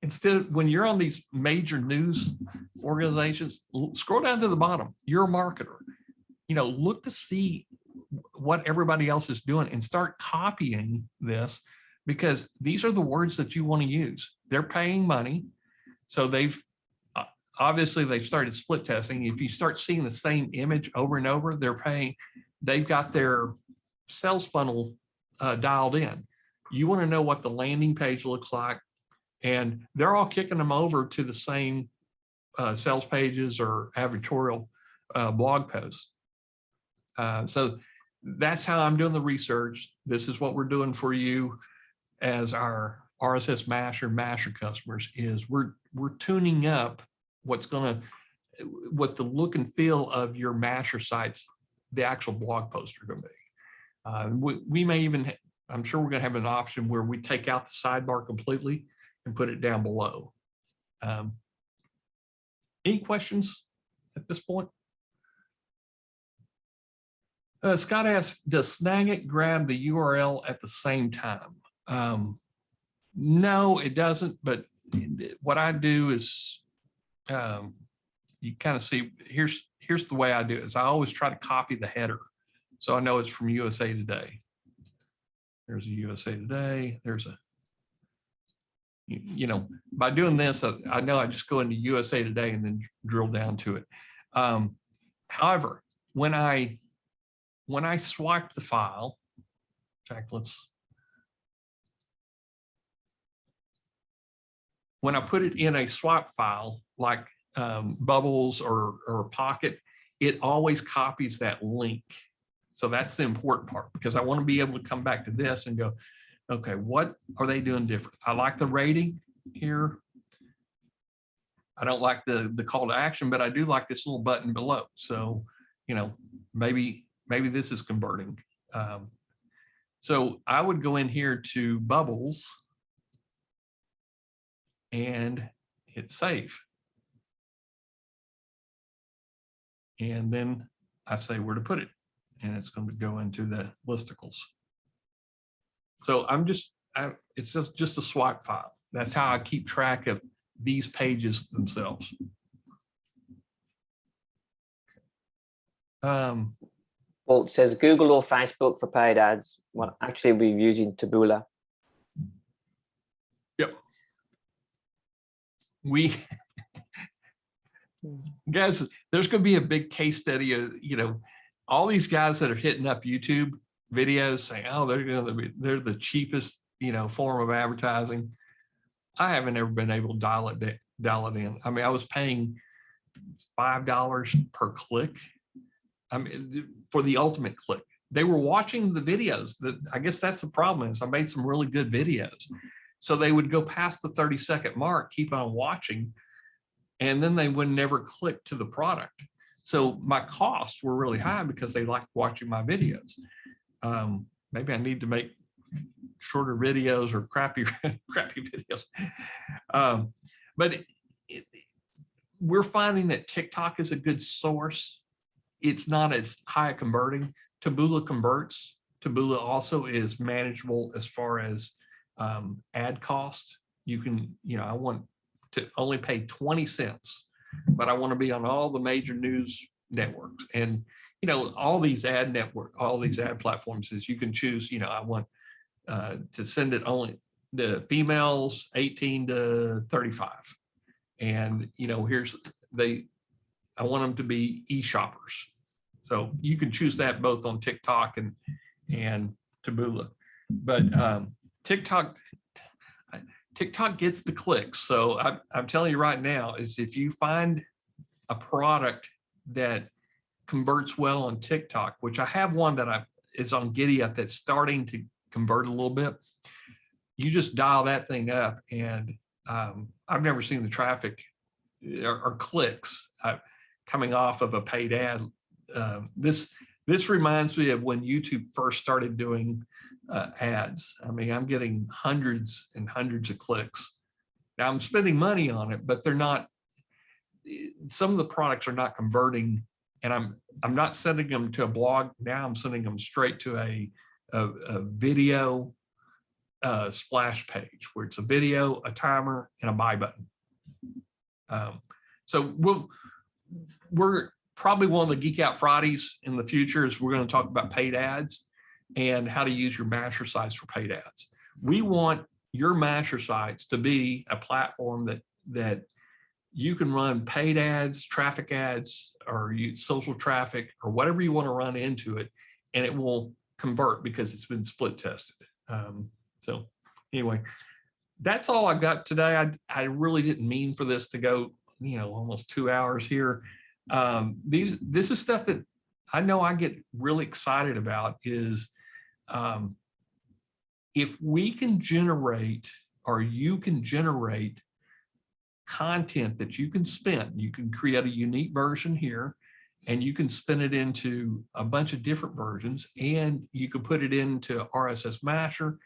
instead of when you're on these major news organizations, scroll down to the bottom. You're a marketer. You know, look to see what everybody else is doing and start copying this, because these are the words that you want to use. They're paying money. So obviously they've started split testing. If you start seeing the same image over and over, they've got their sales funnel dialed in. You want to know what the landing page looks like, and they're all kicking them over to the same sales pages or advertorial blog posts. So that's how I'm doing the research. This is what we're doing for you as our RSSMasher Masher customers. Is we're tuning up what the look and feel of your Masher sites, the actual blog posts are going to be. We may even, I'm sure we're going to have an option where we take out the sidebar completely and put it down below. Any questions at this point? Scott asks, does Snagit grab the URL at the same time? No, it doesn't. But what I do is, you kind of see, here's the way I do it, is I always try to copy the header. So I know it's from USA Today. There's a USA Today. There's a, by doing this, I know I just go into USA Today and then drill down to it. However, when I swipe the file, in fact, when I put it in a swap file, like Bubbles or Pocket, it always copies that link. So that's the important part, because I want to be able to come back to this and go, okay, what are they doing different? I like the rating here. I don't like the call to action, but I do like this little button below. So, maybe this is converting. So I would go in here to Bubbles and hit save. And then I say where to put it, and it's going to go into the listicles. So it's just a swipe file. That's how I keep track of these pages themselves. Well, it says Google or Facebook for paid ads. Well, actually, we're using Taboola. Yep. Guys, there's going to be a big case study of, all these guys that are hitting up YouTube videos saying, oh, they're the cheapest, form of advertising. I haven't ever been able to dial it in. I mean, I was paying $5 per click. I mean, for the ultimate click. They were watching the videos. I guess that's the problem, is I made some really good videos. So they would go past the 30-second mark, keep on watching, and then they would never click to the product. So my costs were really high because they liked watching my videos. Maybe I need to make shorter videos or crappy videos. But we're finding that TikTok is a good source. It's not as high converting. Taboola converts. Taboola also is manageable as far as ad cost. You can, I want to only pay 20 cents, but I want to be on all the major news networks. And, all these ad platforms is you can choose, I want to send it only to females 18 to 35. And, I want them to be e-shoppers. So you can choose that both on TikTok and Taboola. But TikTok gets the clicks. So I'm telling you right now, is if you find a product that converts well on TikTok, which I have one that it's on GiddyUp that's starting to convert a little bit, you just dial that thing up, and I've never seen the traffic or clicks coming off of a paid ad. This reminds me of when YouTube first started doing ads. I mean, I'm getting hundreds and hundreds of clicks. Now I'm spending money on it, but they're not, some of the products are not converting, and I'm not sending them to a blog. Now I'm sending them straight to a video splash page where it's a video, a timer, and a buy button. So we're probably one of the Geek Out Fridays in the future is we're going to talk about paid ads and how to use your Masher sites for paid ads. We want your Masher sites to be a platform that you can run paid ads, traffic ads, or social traffic, or whatever you want to run into it, and it will convert because it's been split tested. So anyway, that's all I've got today. I really didn't mean for this to go almost 2 hours here. This is stuff that I know I get really excited about is if we can generate, or you can generate content that you can spin. You can create a unique version here, and you can spin it into a bunch of different versions, and you can put it into RSSMasher,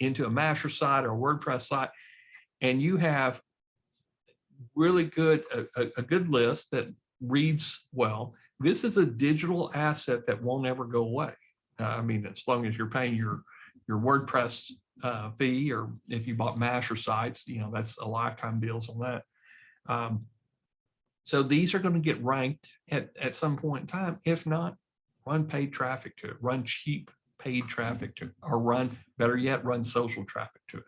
into a Masher site or a WordPress site, and you have really good a good list that reads well. This is a digital asset that won't ever go away. I mean, as long as you're paying your WordPress fee, or if you bought Masher sites, that's a lifetime deals on that. So these are going to get ranked at some point in time. If not, run paid traffic to it, run cheap paid traffic to it, or better yet, run social traffic to it.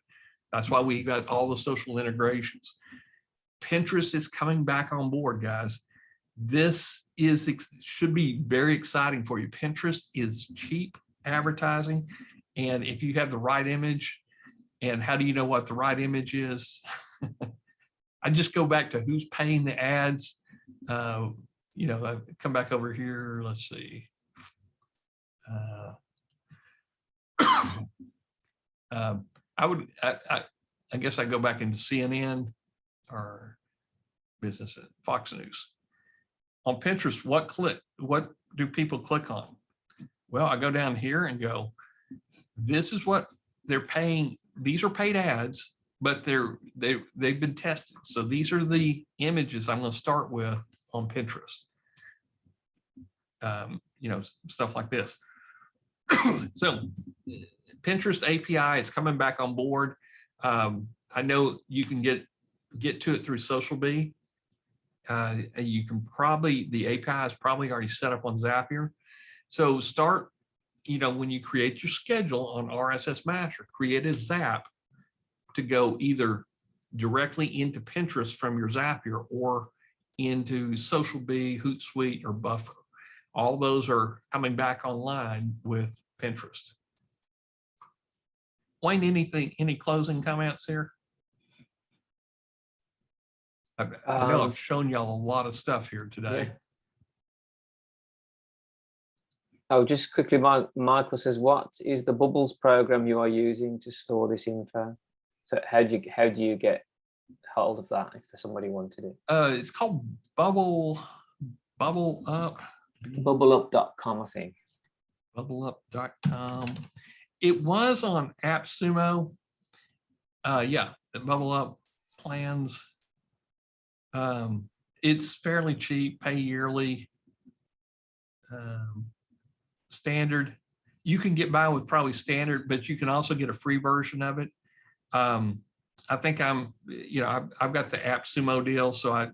That's why we got all the social integrations. Pinterest is coming back on board, guys. This should be very exciting for you. Pinterest is cheap advertising. And if you have the right image, and how do you know what the right image is? I just go back to who's paying the ads. I come back over here. Let's see. I guess I go back into CNN or Business at Fox News. On Pinterest, what do people click on? Well, I go down here and go, this is what they're paying. These are paid ads, but they've been tested. So these are the images I'm going to start with on Pinterest. Stuff like this. So Pinterest API is coming back on board. I know you can get to it through Social Bee. You can the API is probably already set up on Zapier. So start, when you create your schedule on RSSMasher, create a Zap to go either directly into Pinterest from your Zapier or into Social Bee, Hootsuite, or Buffer. All those are coming back online with Pinterest. Wayne, any closing comments here? I know I've shown y'all a lot of stuff here today. Yeah. Oh, just quickly, Michael says, what is the Bubbles program you are using to store this info? So how do you get hold of that if somebody wanted it? It's called Bubble Up. Bubbleup.com, I think. Bubbleup.com. It was on AppSumo. Yeah, the Bubble Up plans. It's fairly cheap, pay yearly. Standard. You can get by with probably standard, but you can also get a free version of it. I think I've got the AppSumo deal, so I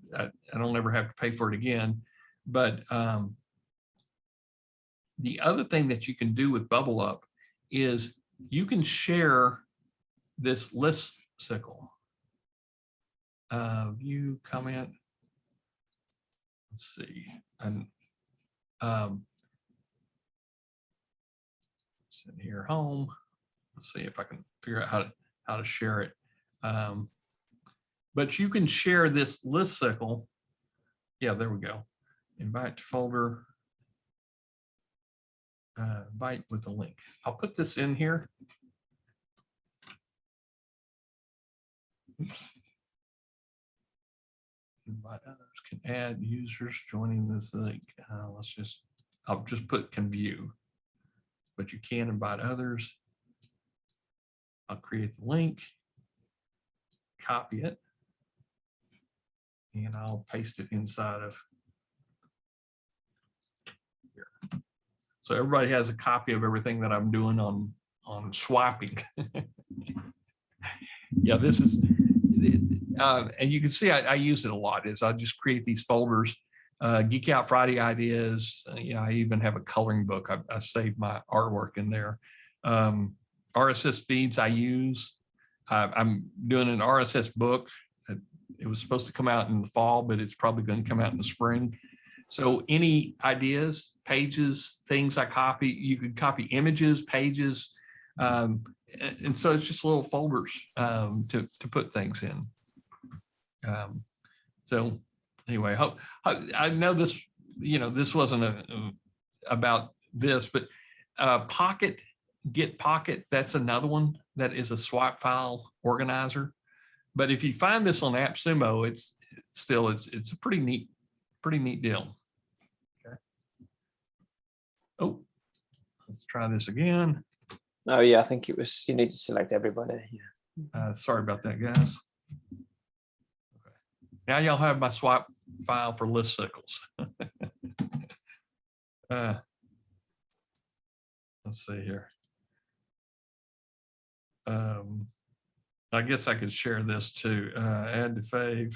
don't ever have to pay for it again. But the other thing that you can do with Bubble Up is you can share this Listicle. View, comment. Let's see. And sitting here home. Let's see if I can figure out how to share it. But you can share this Listicle. Yeah, there we go. Invite to folder. Invite with a link. I'll put this in here. Oops. Invite others, can add users joining this link. I'll just put can view, but you can invite others. I'll create the link, copy it, and I'll paste it inside of here. So everybody has a copy of everything that I'm doing on swiping. Yeah, this is, and you can see I use it a lot. Is I just create these folders, Geek Out Friday ideas. I even have a coloring book. I save my artwork in there. RSS feeds I use. I'm doing an RSS book. It was supposed to come out in the fall, but it's probably going to come out in the spring. So any ideas, pages, things I copy, you could copy images, pages. And so it's just little folders to put things in. So anyway, I know this, this wasn't about this, but Get Pocket, that's another one that is a swipe file organizer. But if you find this on AppSumo, it's a pretty neat deal. Okay. Oh, let's try this again. Oh yeah, I think it was, you need to select everybody. Yeah. Sorry about that, guys. Okay. Now y'all have my swipe file for Listicles. Let's see here. I guess I could share this too. Add to fave.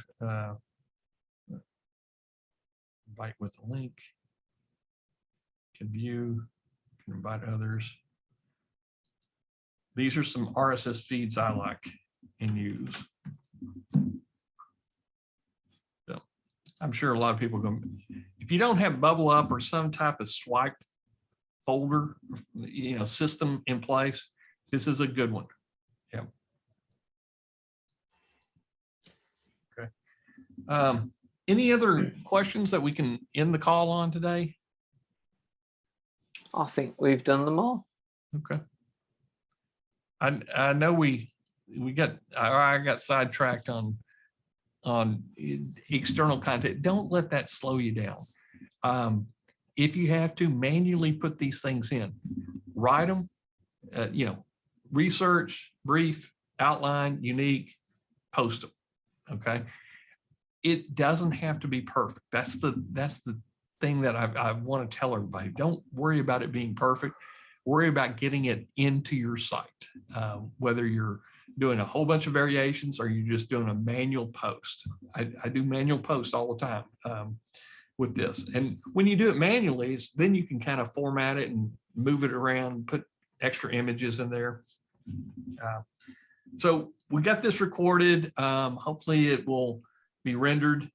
Invite with a link. Can view. Can invite others. These are some RSS feeds I like and use. So I'm sure a lot of people go. If you don't have Bubble Up or some type of swipe folder, system in place, this is a good one. Yeah. Okay. Any other questions that we can end the call on today? I think we've done them all. Okay. I know I got sidetracked on external content. Don't let that slow you down. If you have to manually put these things in, write them, research, brief, outline, unique, post them. Okay. It doesn't have to be perfect. That's the thing that I want to tell everybody. Don't worry about it being perfect. Worry about getting it into your site, whether you're doing a whole bunch of variations or you're just doing a manual post. I do manual posts all the time with this. And when you do it manually, then you can kind of format it and move it around, put extra images in there. So we got this recorded. Hopefully it will be rendered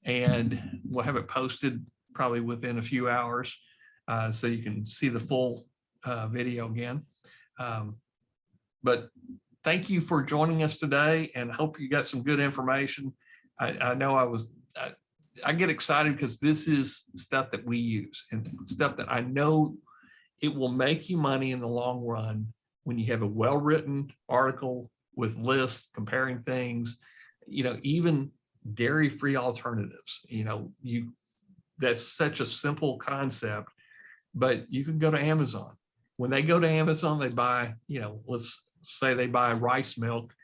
and we'll have it posted probably within a few hours so you can see the full video again. But thank you for joining us today and hope you got some good information. I know I get excited because this is stuff that we use and stuff that I know it will make you money in the long run when you have a well-written article with lists comparing things, even dairy-free alternatives. That's such a simple concept, but you can go to Amazon. When they go to Amazon, they buy, let's say they buy rice milk.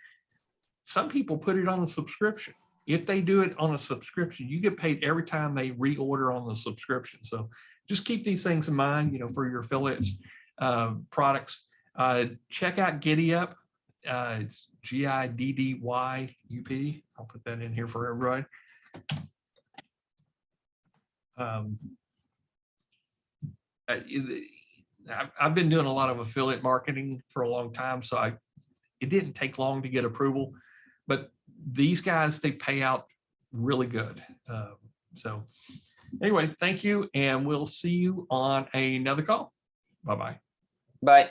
Some people put it on a subscription. If they do it on a subscription, you get paid every time they reorder on the subscription. So just keep these things in mind, for your affiliates products. Check out Giddy Up. It's GIDDYUP. I'll put that in here for everybody. I've been doing a lot of affiliate marketing for a long time, so it didn't take long to get approval, but these guys, they pay out really good. So anyway, thank you, and we'll see you on another call. Bye-bye. Bye.